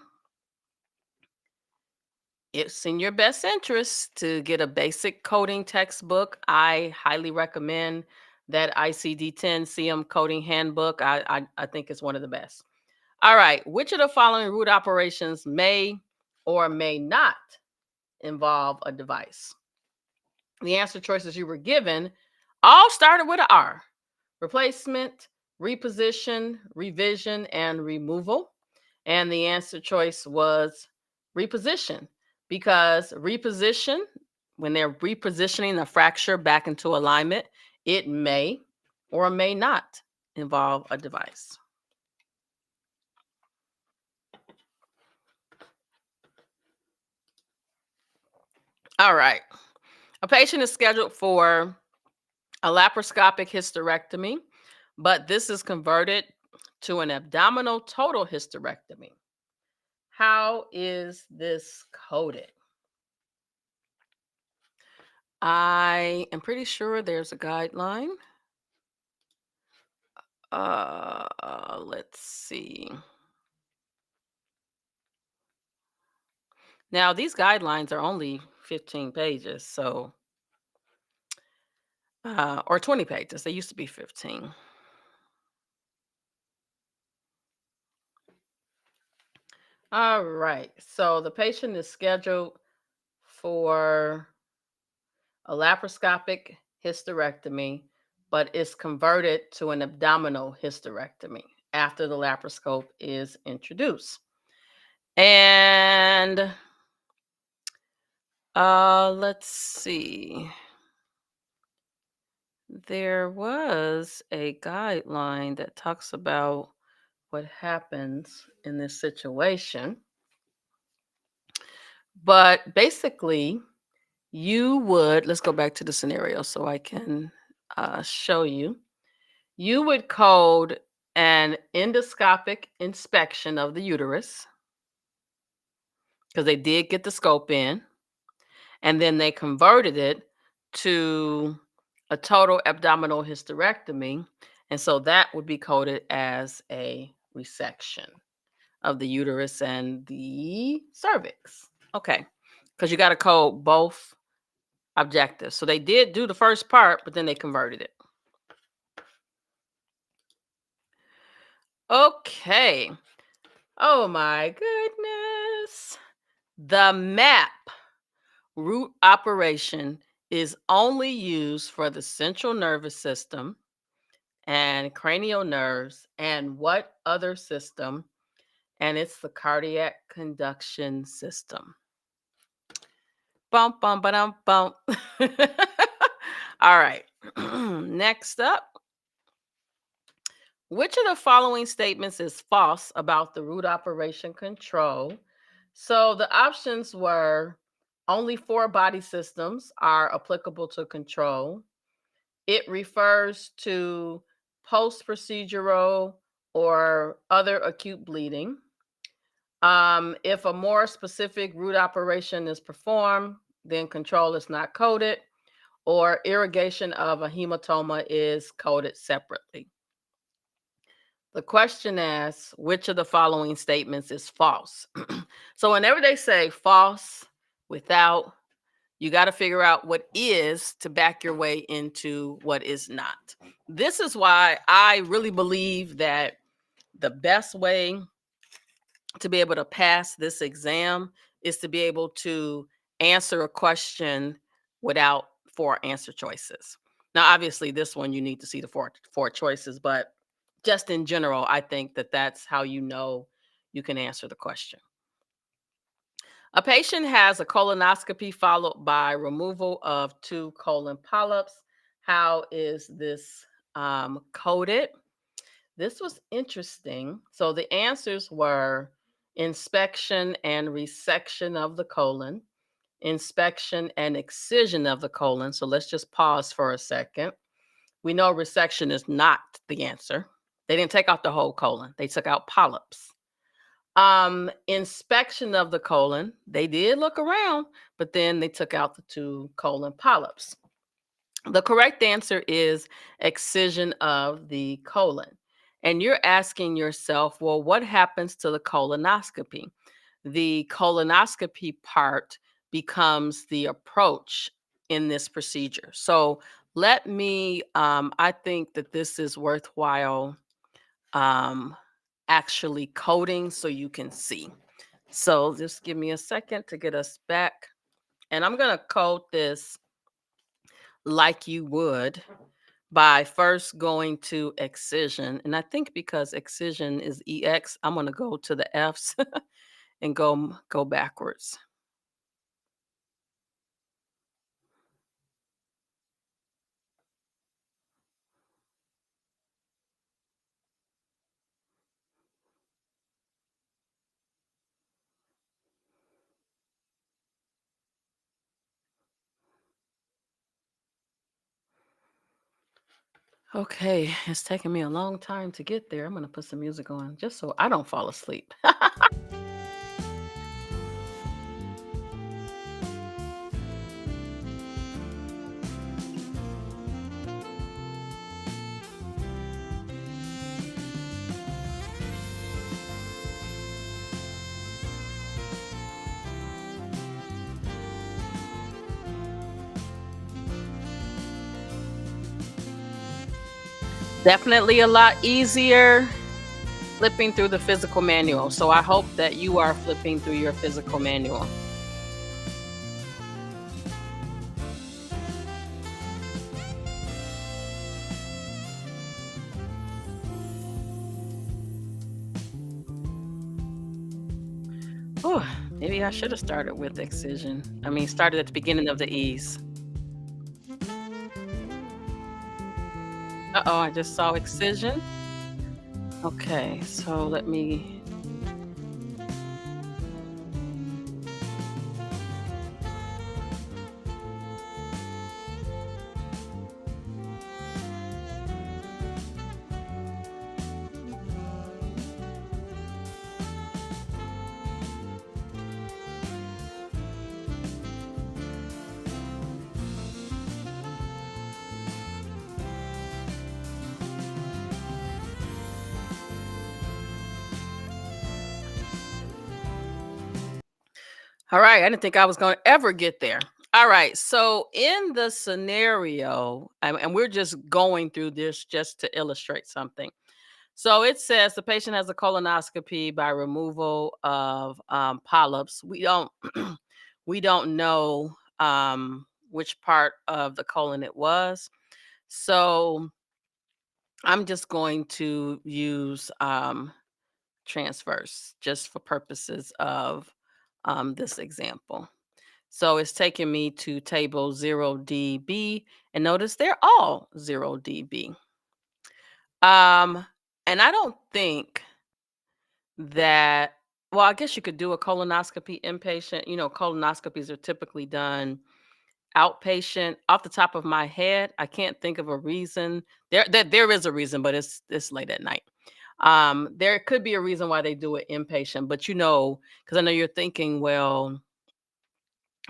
It's in your best interest to get a basic coding textbook. I highly recommend that ICD-10 CM coding handbook. I think it's one of the best. All right. Which of the following root operations may or may not involve a device? The answer choices you were given all started with an R: replacement, reposition, revision, and removal. And the answer choice was reposition, because reposition, when they're repositioning the fracture back into alignment, it may or may not involve a device. All right. A patient is scheduled for a laparoscopic hysterectomy, but this is converted to an abdominal total hysterectomy. How is this coded? I am pretty sure there's a guideline. Let's see. Now, these guidelines are only 15 pages, so or 20 pages. They used to be 15. All right. So the patient is scheduled for a laparoscopic hysterectomy, but is converted to an abdominal hysterectomy after the laparoscope is introduced. And let's see. There was a guideline that talks about what happens in this situation. But basically, let's go back to the scenario so I can show you. You would code an endoscopic inspection of the uterus because they did get the scope in, and then they converted it to a total abdominal hysterectomy. And so that would be coded as a resection of the uterus and the cervix. Okay, because you got to code both objectives. So they did do the first part, but then they converted it. Okay. Oh my goodness. The MAP root operation is only used for the central nervous system and cranial nerves and what other system? And it's the cardiac conduction system. Bum, bum, ba-dum, bum. All right. Next up, which of the following statements is false about the root operation control? So the options were only 4 body systems are applicable to control. It refers to post procedural or other acute bleeding. If a more specific root operation is performed, then control is not coded, or irrigation of a hematoma is coded separately. The question asks, which of the following statements is false? So whenever they say false, without, you got to figure out what is to back your way into what is not. This is why I really believe that the best way to be able to pass this exam is to be able to answer a question without 4 answer choices. Now, obviously, this one you need to see the four choices, but just in general, I think that that's how you know you can answer the question. A patient has a colonoscopy followed by removal of 2 colon polyps. How is this coded? This was interesting. So the answers were inspection and resection of the colon, inspection and excision of the colon. So let's just pause for a second. We know resection is not the answer. They didn't take out the whole colon, they took out polyps. Inspection of the colon, they did look around, but then they took out the 2 colon polyps. The correct answer is excision of the colon. And you're asking yourself, well, what happens to the colonoscopy? The colonoscopy part becomes the approach in this procedure. So let me, I think that this is worthwhile um, actually coding so you can see. So just give me a second to get us back. And I'm going to code this like you would by first going to excision. And I think because excision is EX, I'm going to go to the F's and go backwards. Okay, it's taking me a long time to get there. I'm going to put some music on just so I don't fall asleep. Definitely a lot easier flipping through the physical manual. So I hope that you are flipping through your physical manual. Oh, maybe I should have started with excision. I mean, started at the beginning of the E's. Uh-oh, I just saw excision. Okay, so let me. All right, I didn't think I was going to ever get there. All right, so in the scenario, and we're just going through this just to illustrate something. So it says the patient has a colonoscopy by removal of polyps. We don't know which part of the colon it was. So I'm just going to use transverse just for purposes of this example. So it's taking me to table 0DB, and notice they're all 0DB. Um, and I don't think that, well, I guess you could do a colonoscopy inpatient. Colonoscopies are typically done outpatient. Off the top of my head, I can't think of a reason. There is a reason, but it's late at night. There could be a reason why they do it inpatient, but because I know you're thinking, well,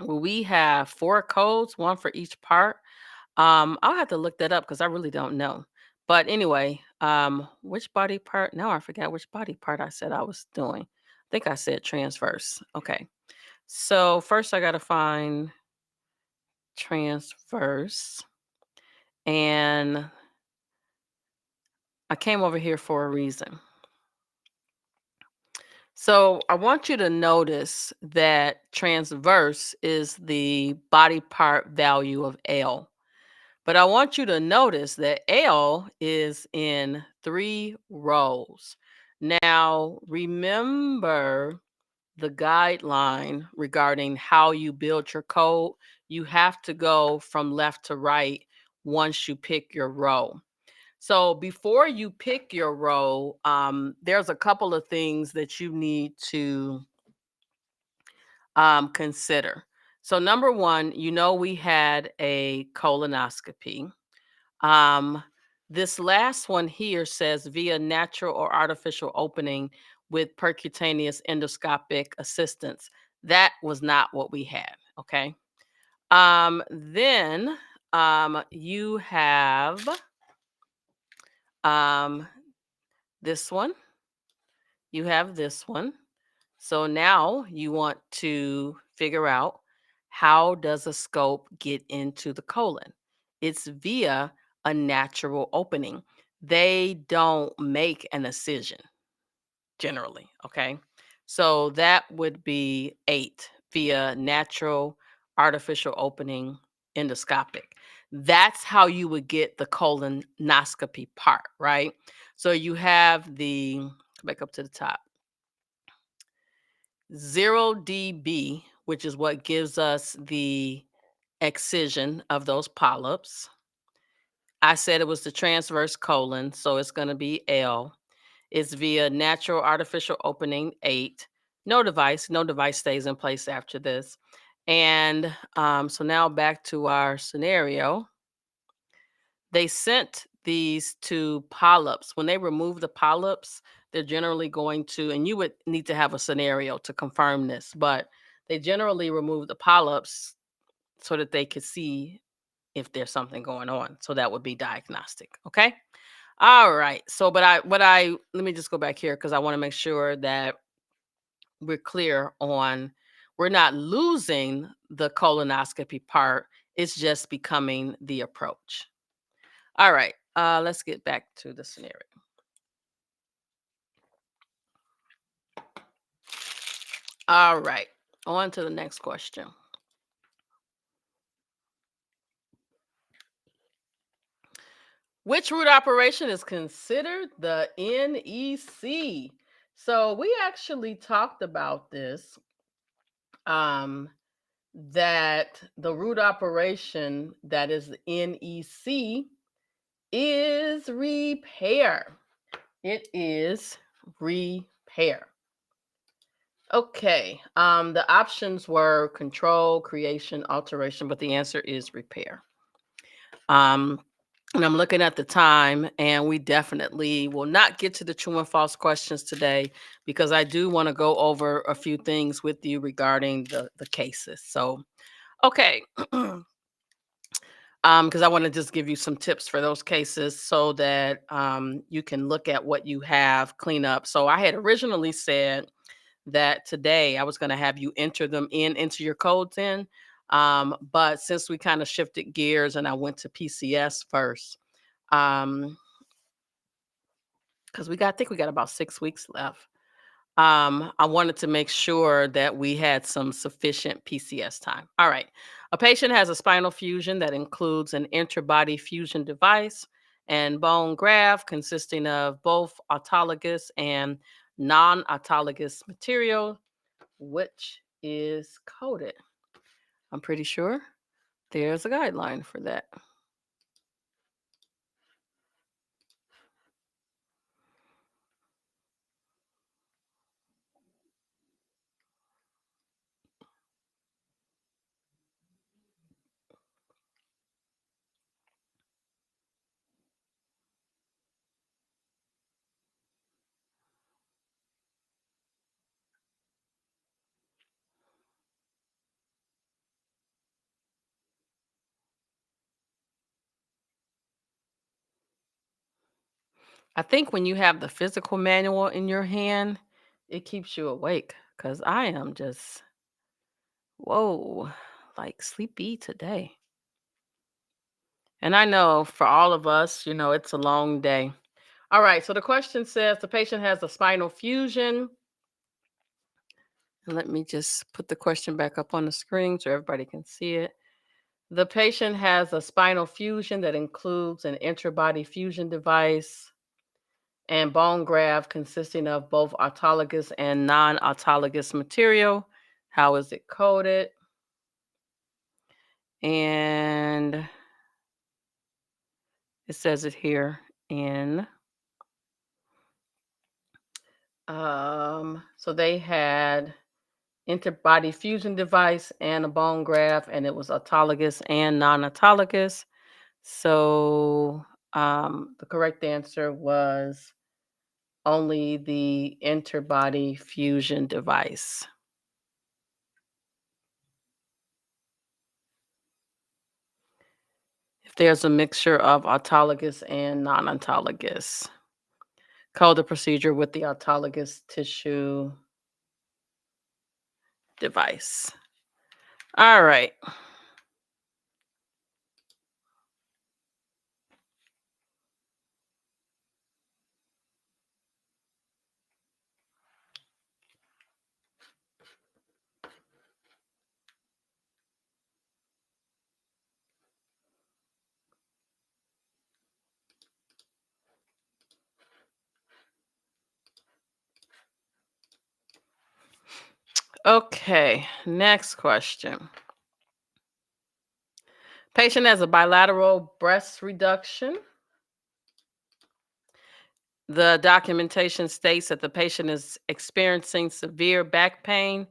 we have 4 codes, 1 for each part. I'll have to look that up because I really don't know. But anyway, which body part? Now I forgot which body part I said I was doing. I think I said transverse. Okay. So first I got to find transverse. And I came over here for a reason. So I want you to notice that transverse is the body part value of L. But I want you to notice that L is in 3 rows. Now, remember the guideline regarding how you build your code. You have to go from left to right once you pick your row. So before you pick your row, there's a couple of things that you need to consider. So number one, we had a colonoscopy. Um, this last one here says via natural or artificial opening with percutaneous endoscopic assistance. That was not what we had. Okay. Then you have um, this one. You have this one. So now you want to figure out, how does a scope get into the colon? It's via a natural opening. They don't make an incision generally, okay? So that would be 8 via natural artificial opening endoscopic. That's how you would get the colonoscopy part, right? So you have back up to the top. 0 dB, which is what gives us the excision of those polyps. I said it was the transverse colon, so it's going to be L. It's via natural artificial opening 8. No device stays in place after this. And so now back to our scenario. They sent these to polyps. When they remove the polyps, they're generally going to, and you would need to have a scenario to confirm this, but they generally remove the polyps so that they could see if there's something going on. So that would be diagnostic. Okay. All right. So, let me just go back here because I want to make sure that we're clear on, we're not losing the colonoscopy part. It's just becoming the approach. All right. Let's get back to the scenario. All right. On to the next question. Which root operation is considered the NEC? So we actually talked about this. That the root operation that is the NEC is repair. It is repair. Okay. The options were control, creation, alteration, but the answer is repair. And I'm looking at the time, and we definitely will not get to the true and false questions today because I do want to go over a few things with you regarding the cases. So, okay. Because I want to just give you some tips for those cases so that you can look at what you have, clean up. So I had originally said that today I was going to have you enter them into your codes in. But since we kind of shifted gears and I went to PCS first, because I think we got about 6 weeks left. I wanted to make sure that we had some sufficient PCS time. All right. A patient has a spinal fusion that includes an interbody fusion device and bone graft consisting of both autologous and non autologous material, which is coded. I'm pretty sure there's a guideline for that. I think when you have the physical manual in your hand, it keeps you awake because I am just, whoa, like sleepy today. And I know for all of us, it's a long day. All right. So the question says the patient has a spinal fusion. And let me just put the question back up on the screen so everybody can see it. The patient has a spinal fusion that includes an interbody fusion device and bone graft consisting of both autologous and non autologous material. How is it coded? And it says it here in. So they had interbody fusion device and a bone graft, and it was autologous and non-autologous. So the correct answer was only the interbody fusion device. If there's a mixture of autologous and non-autologous, code the procedure with the autologous tissue device. All right. Okay, next question. Patient has a bilateral breast reduction. The documentation states that the patient is experiencing severe back pain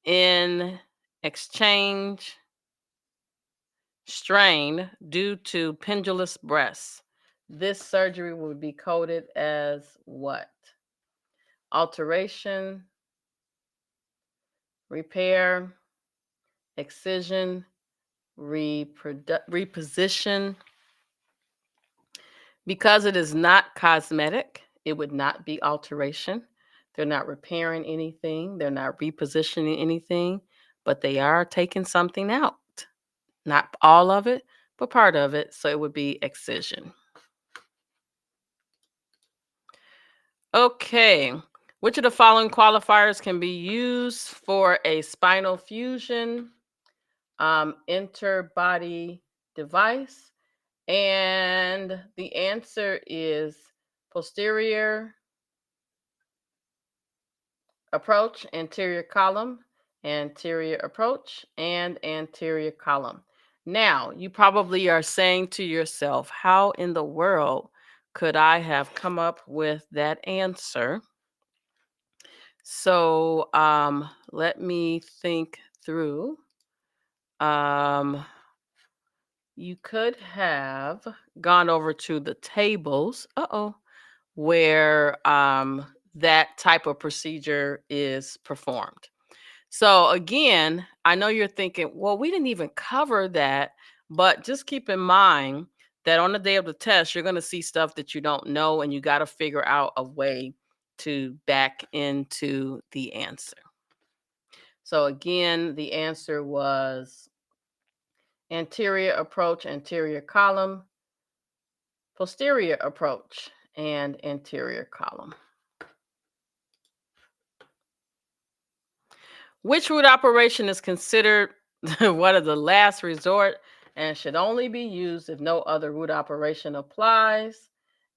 in exchange strain due to pendulous breasts. This surgery would be coded as what? Alteration, repair, excision, reposition. Because it is not cosmetic, it would not be alteration. They're not repairing anything, they're not repositioning anything, but they are taking something out. Not all of it, but part of it. So it would be excision. Okay. Which of the following qualifiers can be used for a spinal fusion interbody device? And the answer is posterior approach, anterior column, anterior approach, and anterior column. Now, you probably are saying to yourself, how in the world could I have come up with that answer? So, let me think through. Um, you could have gone over to the tables. Where that type of procedure is performed. So, again, I know you're thinking, well, we didn't even cover that, but just keep in mind that on the day of the test, you're going to see stuff that you don't know, and you got to figure out a way to back into the answer. So, again, the answer was anterior approach, anterior column, posterior approach, and anterior column. Which root operation is considered one of the last resort and should only be used if no other root operation applies?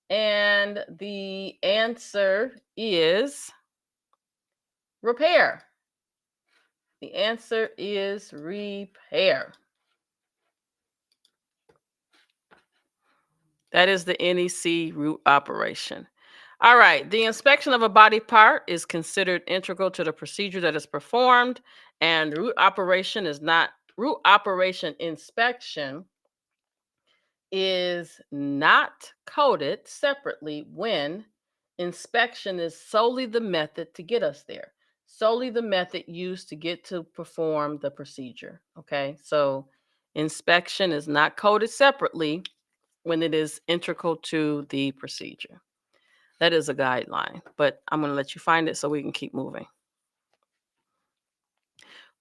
And the answer is repair. The answer is repair. That is the NEC root operation. All right, the inspection of a body part is considered integral to the procedure that is performed, and root operation inspection is not coded separately when inspection is solely the method to get us there, solely the method used to get to perform the procedure. Okay, so inspection is not coded separately when it is integral to the procedure. That is a guideline, but I'm going to let you find it so we can keep moving.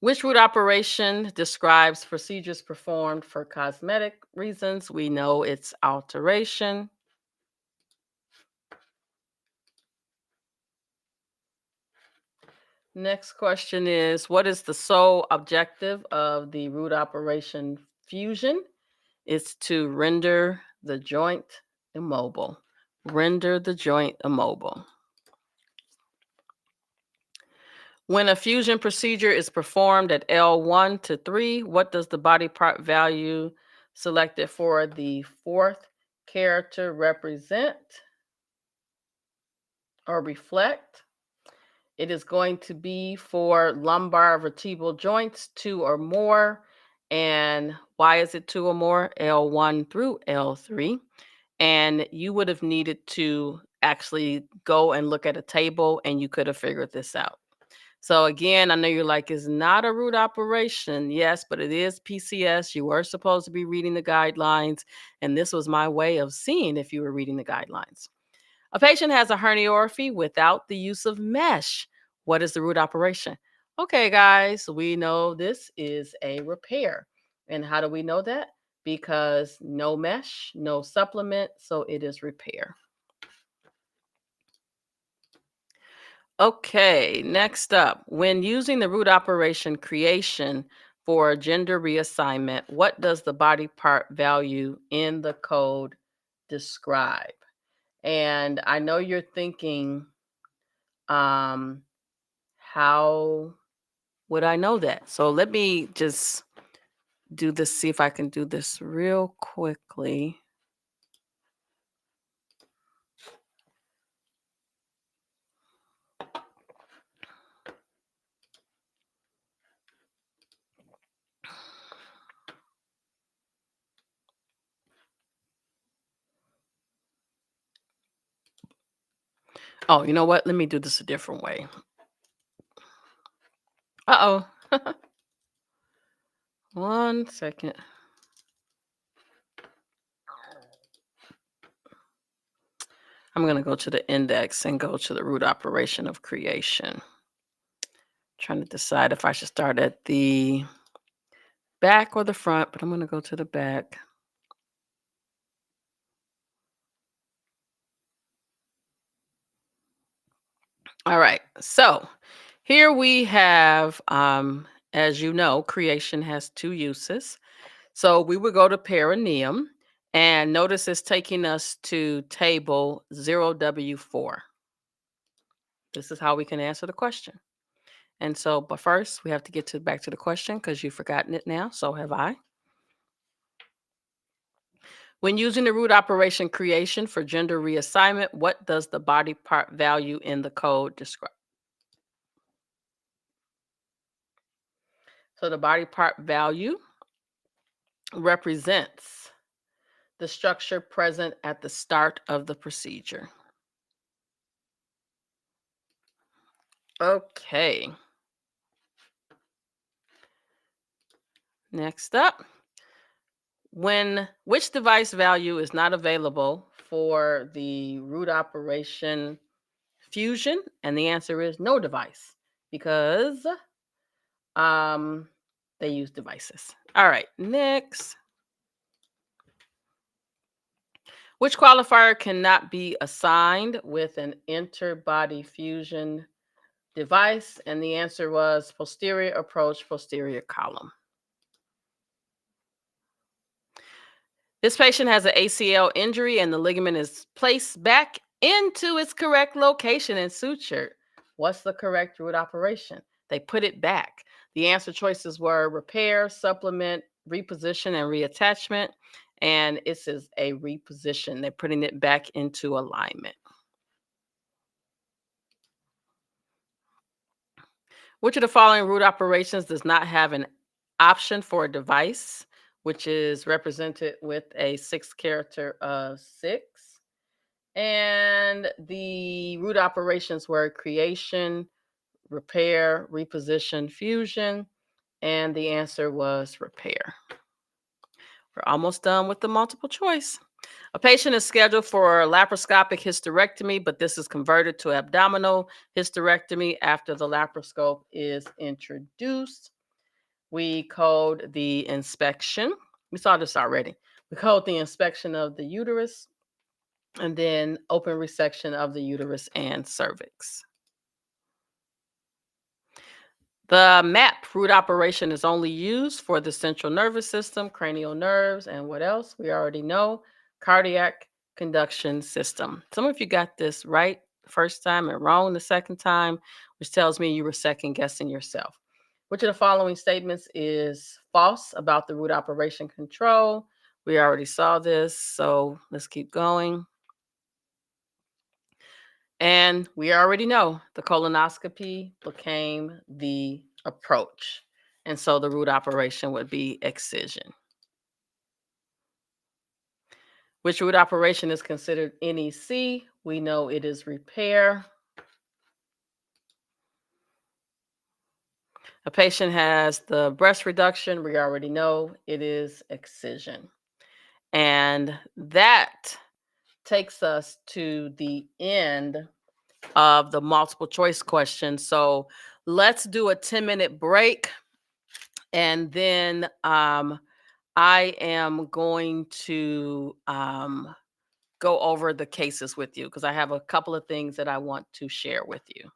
Which root operation describes procedures performed for cosmetic reasons? We know it's alteration. Next question is, what is the sole objective of the root operation fusion? It's to render the joint immobile. Render the joint immobile. When a fusion procedure is performed at L1 to 3, what does the body part value selected for the fourth character represent or reflect? It is going to be for lumbar vertebral joints, 2 or more. And why is it 2 or more? L1 through L3. And you would have needed to actually go and look at a table and you could have figured this out. So again, I know you're like, it's not a root operation. Yes, but it is PCS. You were supposed to be reading the guidelines. And this was my way of seeing if you were reading the guidelines. A patient has a herniorrhaphy without the use of mesh. What is the root operation? Okay, guys, we know this is a repair. And how do we know that? Because no mesh, no supplement, so it is repair. Okay, next up, when using the root operation creation for gender reassignment, what does the body part value in the code describe? And I know you're thinking, um, how would I know that? So let me just do this, see if I can do this real quickly. Oh, you know what? Let me do this a different way. Uh-oh. 1 second. I'm going to go to the index and go to the root operation of creation. Trying to decide if I should start at the back or the front, but I'm going to go to the back. All right. So here we have, as you know, creation has two uses. So we would go to perineum, and notice it's taking us to table 0W4. This is how we can answer the question. And so, but first, we have to get back to the question because you've forgotten it now. So have I. When using the root operation creation for gender reassignment, what does the body part value in the code describe? So the body part value represents the structure present at the start of the procedure. Okay. Next up, when which device value is not available for the root operation fusion? And the answer is no device because um they use devices. All right, next. Which qualifier cannot be assigned with an interbody fusion device? And the answer was posterior approach, posterior column. This patient has an ACL injury and the ligament is placed back into its correct location and sutured. What's the correct root operation? They put it back. The answer choices were repair, supplement, reposition, and reattachment. And this is a reposition. They're putting it back into alignment. Which of the following root operations does not have an option for a device, which is represented with a 6 character of 6? And the root operations were creation, repair, reposition, fusion. And the answer was repair. We're almost done with the multiple choice. A patient is scheduled for laparoscopic hysterectomy, but this is converted to abdominal hysterectomy after the laparoscope is introduced. We code the inspection. We saw this already. We code the inspection of the uterus and then open resection of the uterus and cervix. The MAP root operation is only used for the central nervous system, cranial nerves, and what else? We already know cardiac conduction system. Some of you got this right the first time and wrong the second time, which tells me you were second guessing yourself. Which of the following statements is false about the root operation control? We already saw this, so let's keep going. And we already know the colonoscopy became the approach. And so the root operation would be excision. Which root operation is considered NEC? We know it is repair. A patient has the breast reduction. We already know it is excision. And that takes us to the end of the multiple choice question. So let's do a 10-minute break. And then I am going to go over the cases with you because I have a couple of things that I want to share with you.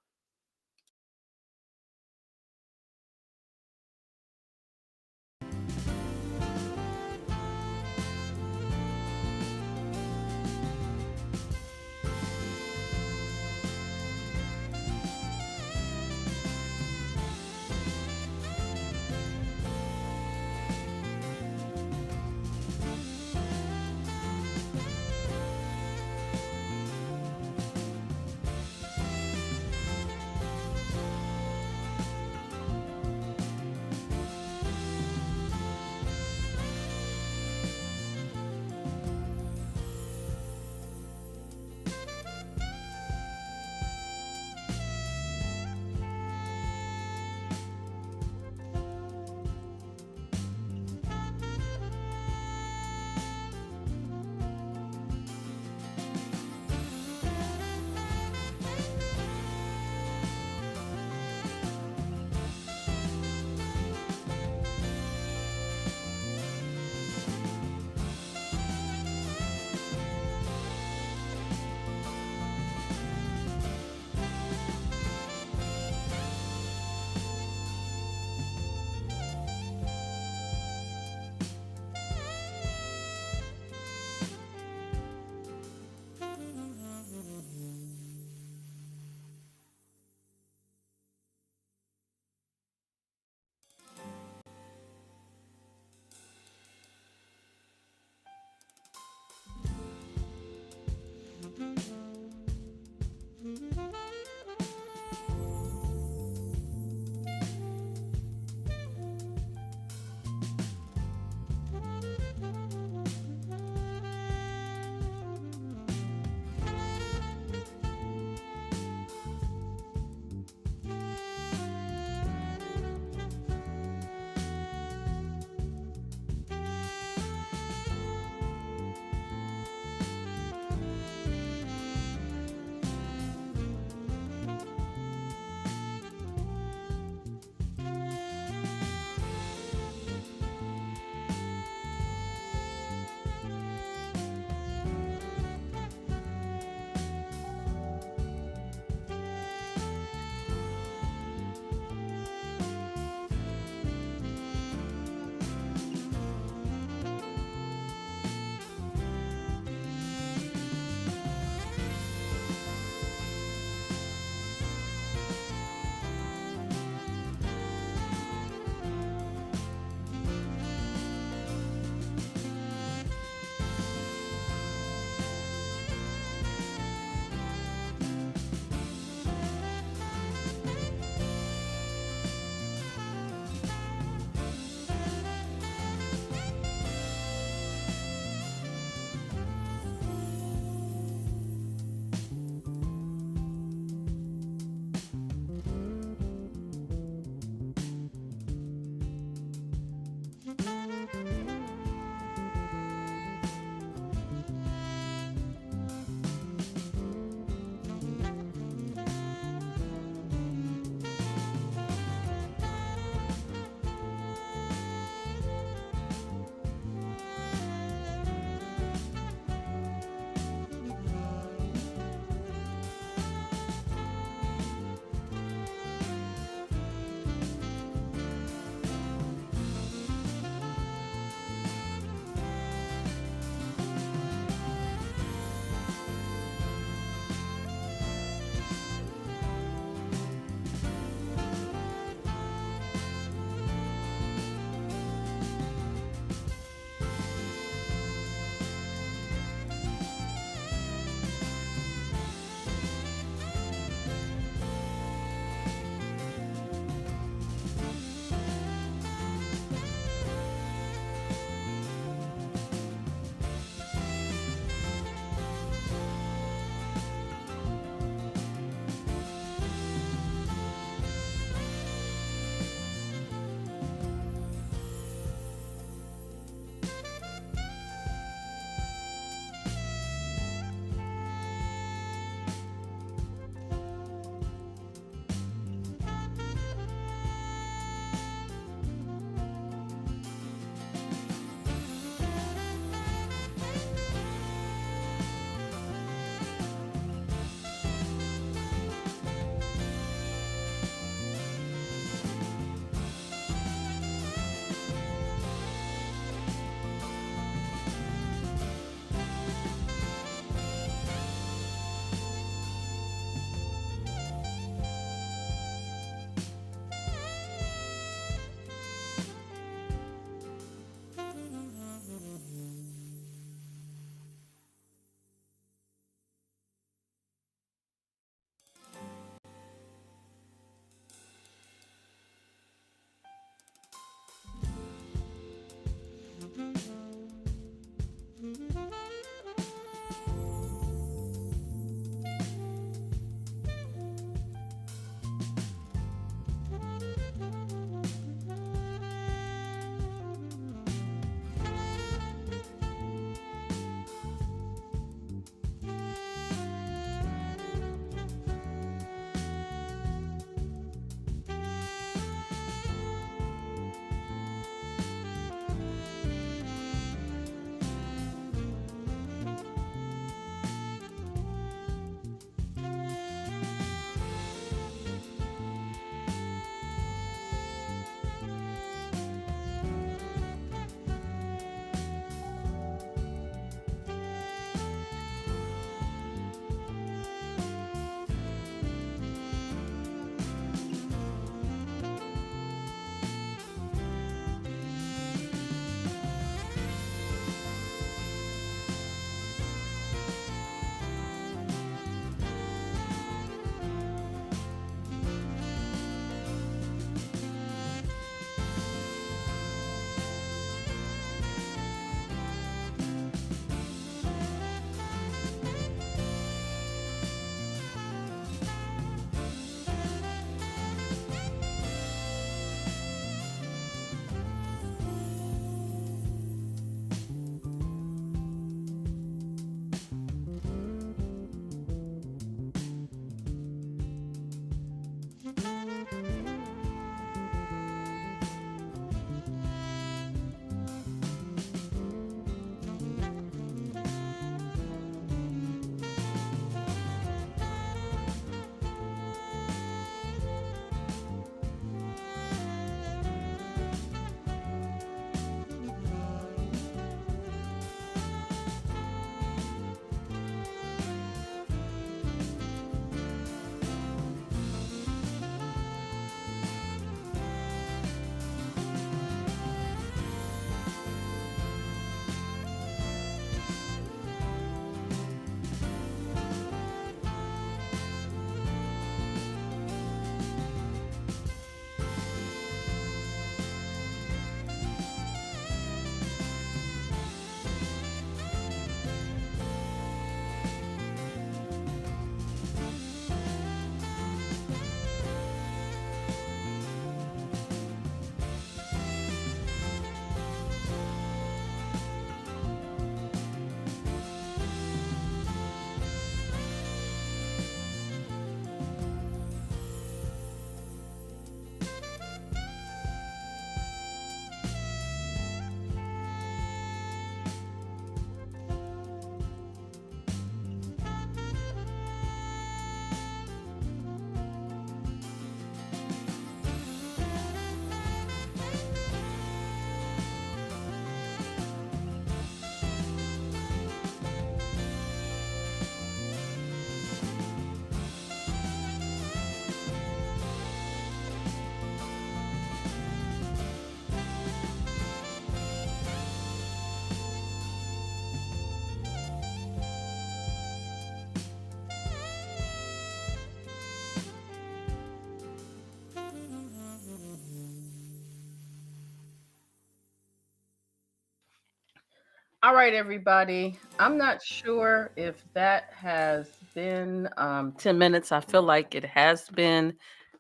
All right, everybody. I'm not sure if that has been 10 minutes. I feel like it has been.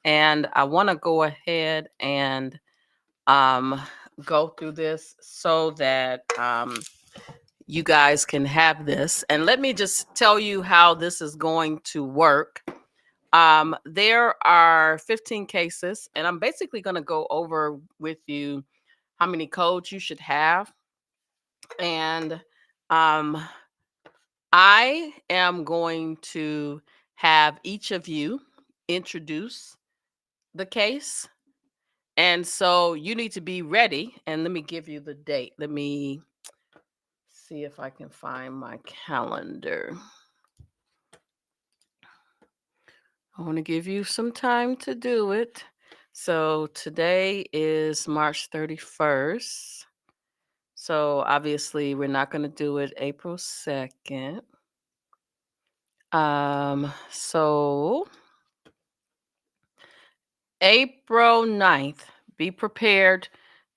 And I want to go ahead and um, go through this so that you guys can have this. And let me just tell you how this is going to work. There are 15 cases, and I'm basically going to go over with you how many codes you should have. And um, I am going to have each of you introduce the case. And so you need to be ready. And let me give you the date. Let me see if I can find my calendar. I want to give you some time to do it. So today is March 31st. So obviously, we're not going to do it April 2nd. So April 9th, be prepared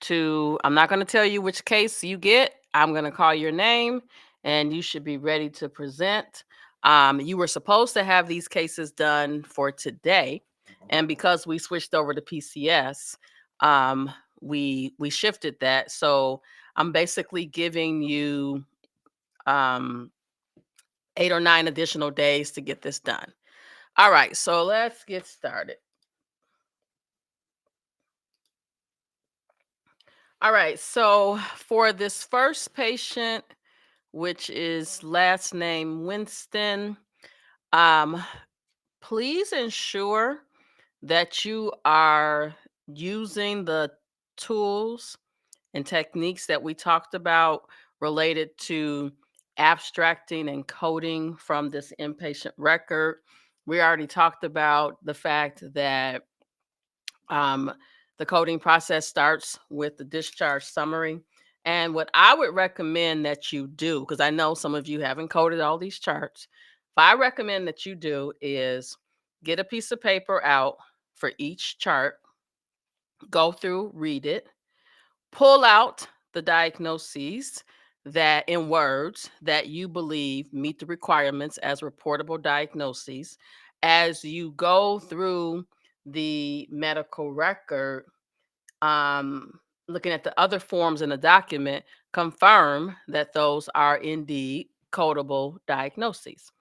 I'm not going to tell you which case you get. I'm going to call your name and you should be ready to present. You were supposed to have these cases done for today. And because we switched over to PCS, we shifted that. So I'm basically giving you 8 or 9 additional days to get this done. All right, so let's get started. All right, so for this first patient, which is last name Winston, um, please ensure that you are using the tools and techniques that we talked about related to abstracting and coding from this inpatient record. We already talked about the fact that the coding process starts with the discharge summary. And what I would recommend that you do, because I know some of you haven't coded all these charts, what I recommend that you do is get a piece of paper out for each chart, go through, read it, pull out the diagnoses that in words that you believe meet the requirements as reportable diagnoses. As you go through the medical record, looking at the other forms in the document, confirm that those are indeed codable diagnoses.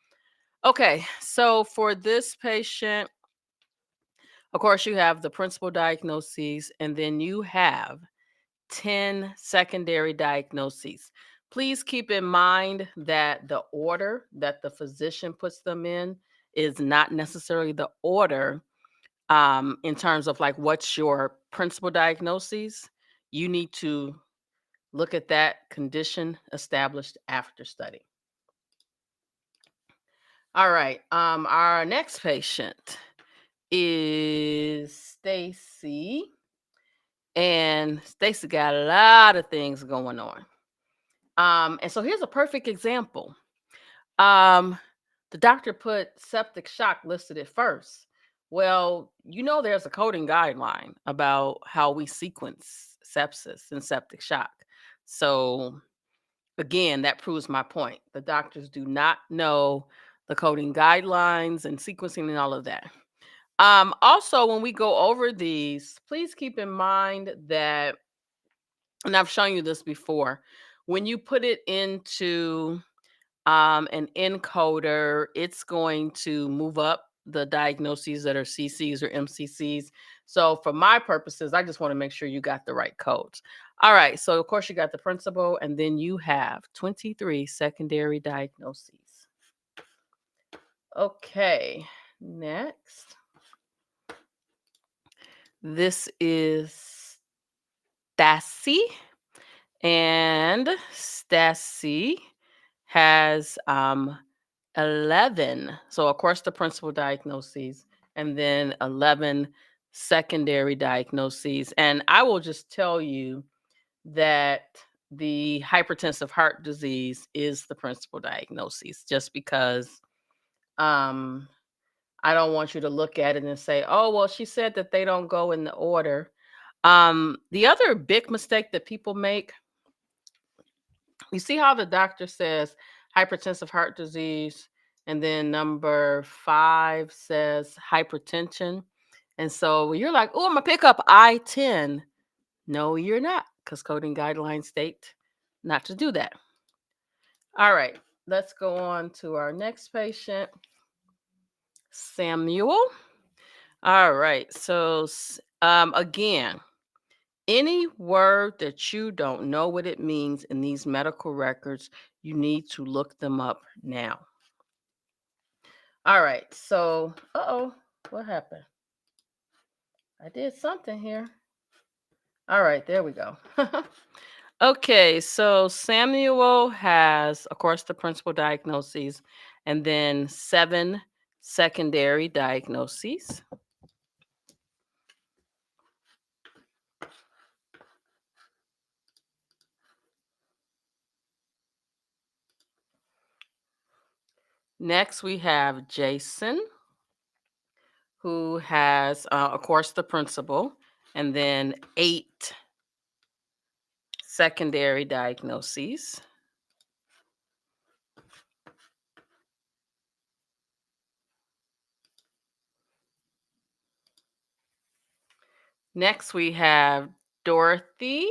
Okay, so for this patient, of course, you have the principal diagnoses, and then you have 10 secondary diagnoses. Please keep in mind that the order that the physician puts them in is not necessarily the order in terms of like what's your principal diagnoses. You need to look at that condition established after study. All right. Our next patient is Stacy. And Stacy got a lot of things going on. And so here's a perfect example. Um, the doctor put septic shock listed at first. Well, there's a coding guideline about how we sequence sepsis and septic shock. So again, that proves my point. The doctors do not know the coding guidelines and sequencing and all of that. Also, when we go over these, please keep in mind that, and I've shown you this before, when you put it into an encoder, it's going to move up the diagnoses that are CCs or MCCs. So for my purposes, I just want to make sure you got the right codes. All right, so of course you got the principal, and then you have 23 secondary diagnoses. Okay, next. This is Stassi, and Stassi has 11. So, of course, the principal diagnoses, and then 11 secondary diagnoses. And I will just tell you that the hypertensive heart disease is the principal diagnosis, just because um, I don't want you to look at it and say, oh, well, she said that they don't go in the order. The other big mistake that people make You see how the doctor says hypertensive heart disease, and then number 5 says hypertension. And so you're like, oh, I'm gonna pick up I-10. No, you're not, because coding guidelines state not to do that. All right, let's go on to our next patient, Samuel. All right, so again, any word that you don't know what it means in these medical records, you need to look them up now. All right, so, uh-oh, what happened? I did something here. All right, there we go. Okay, so Samuel has, of course, the principal diagnoses and then 7 secondary diagnoses. Next, we have Jason, who has, of course, the principal and then 8 secondary diagnoses. Next, we have Dorothy.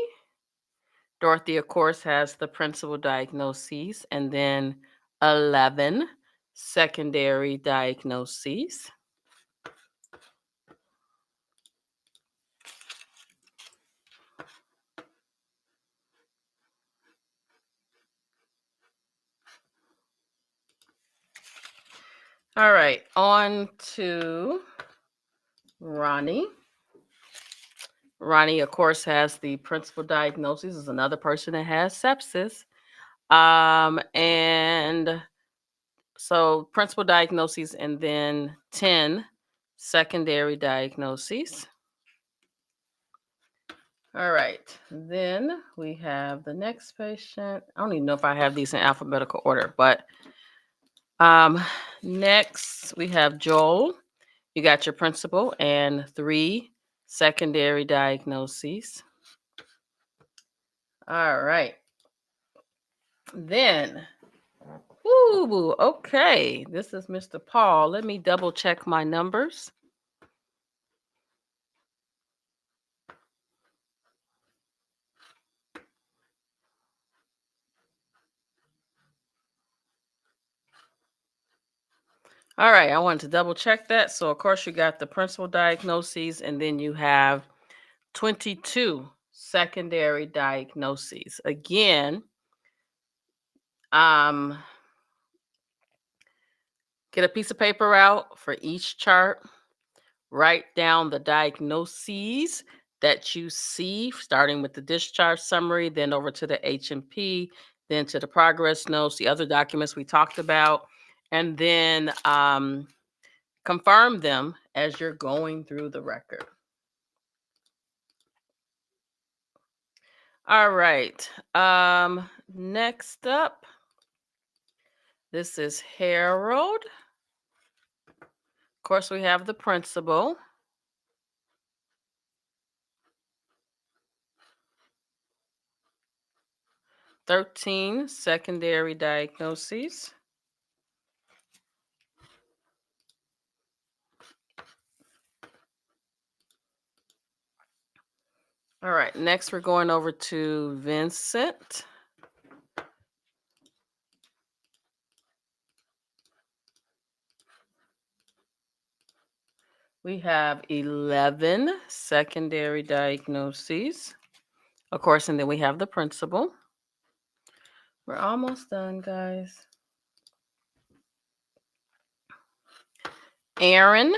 Dorothy, of course, has the principal diagnoses and then 11 secondary diagnoses. All right, on to Ronnie. Ronnie, of course, has the principal diagnosis, is another person that has sepsis. And so principal diagnoses and then 10 secondary diagnoses. All right, then we have the next patient. I don't even know if I have these in alphabetical order, but next we have Joel. You got your principal and 3 secondary diagnoses. All right. Then, ooh, okay. This is Mr. Paul. Let me double check my numbers. All right, I wanted to double check that. So, of course, you got the principal diagnoses, and then you have 22 secondary diagnoses. Again, um, get a piece of paper out for each chart. Write down the diagnoses that you see, starting with the discharge summary, then over to the H&P, then to the progress notes, the other documents we talked about, and then confirm them as you're going through the record. All right. Next up, this is Harold. Of course, we have the principal. 13 secondary diagnoses. All right, next we're going over to Vincent. We have 11 secondary diagnoses, of course, and then we have the principal. We're almost done, guys. Aaron,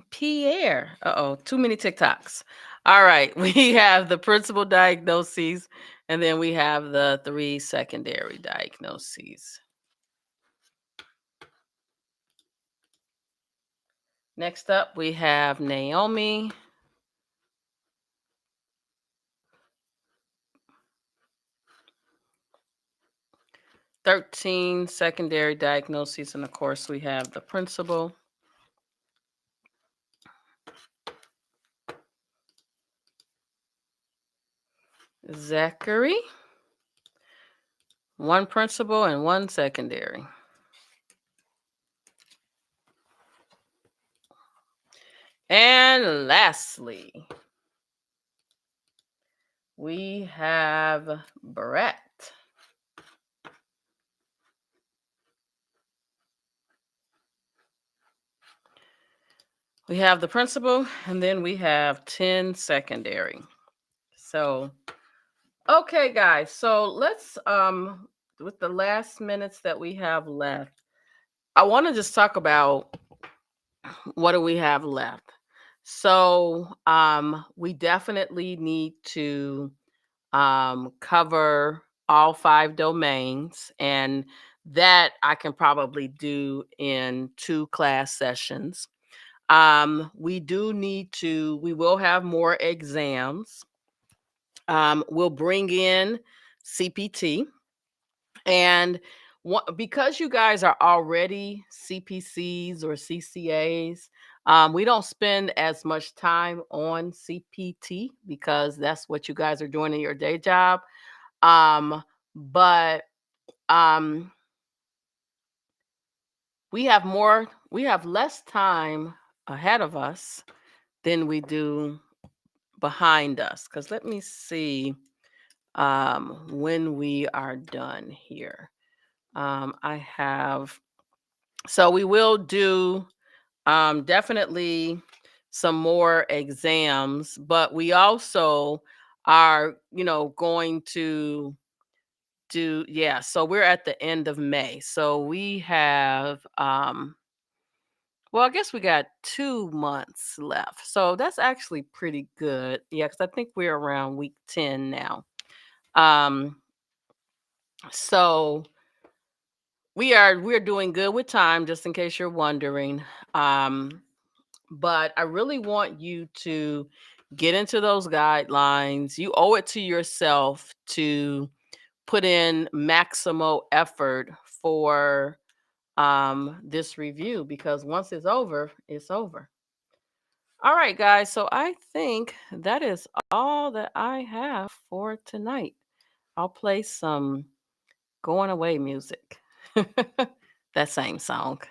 Pierre. Uh-oh, too many TikToks. All right, we have the principal diagnoses, and then we have the 3 secondary diagnoses. Next up, we have Naomi. 13 secondary diagnoses, and of course, we have the principal. Zachary. One principal and one secondary. And lastly, we have Brett. We have the principal, and then we have 10 secondary. So, okay, guys. So let's with the last minutes that we have left, I want to just talk about what do we have left. So, we definitely need to cover all 5 domains, and that I can probably do in 2 class sessions. We will have more exams. We'll bring in CPT, and because you guys are already CPCs or CCAs, we don't spend as much time on CPT because that's what you guys are doing in your day job. But um, we have less time ahead of us than we do behind us. Because let me see when we are done here. I have, so we will do definitely some more exams, but we also are, going to yeah, so we're at the end of May. So we have well, I guess we got 2 months left. So that's actually pretty good. Yeah, because I think we're around week 10 now. Um, so we're doing good with time, just in case you're wondering. Um, but I really want you to get into those guidelines. You owe it to yourself to put in maximal effort for this review, because once it's over, it's over. All right, guys. So I think that is all that I have for tonight. I'll play some going away music. That same song.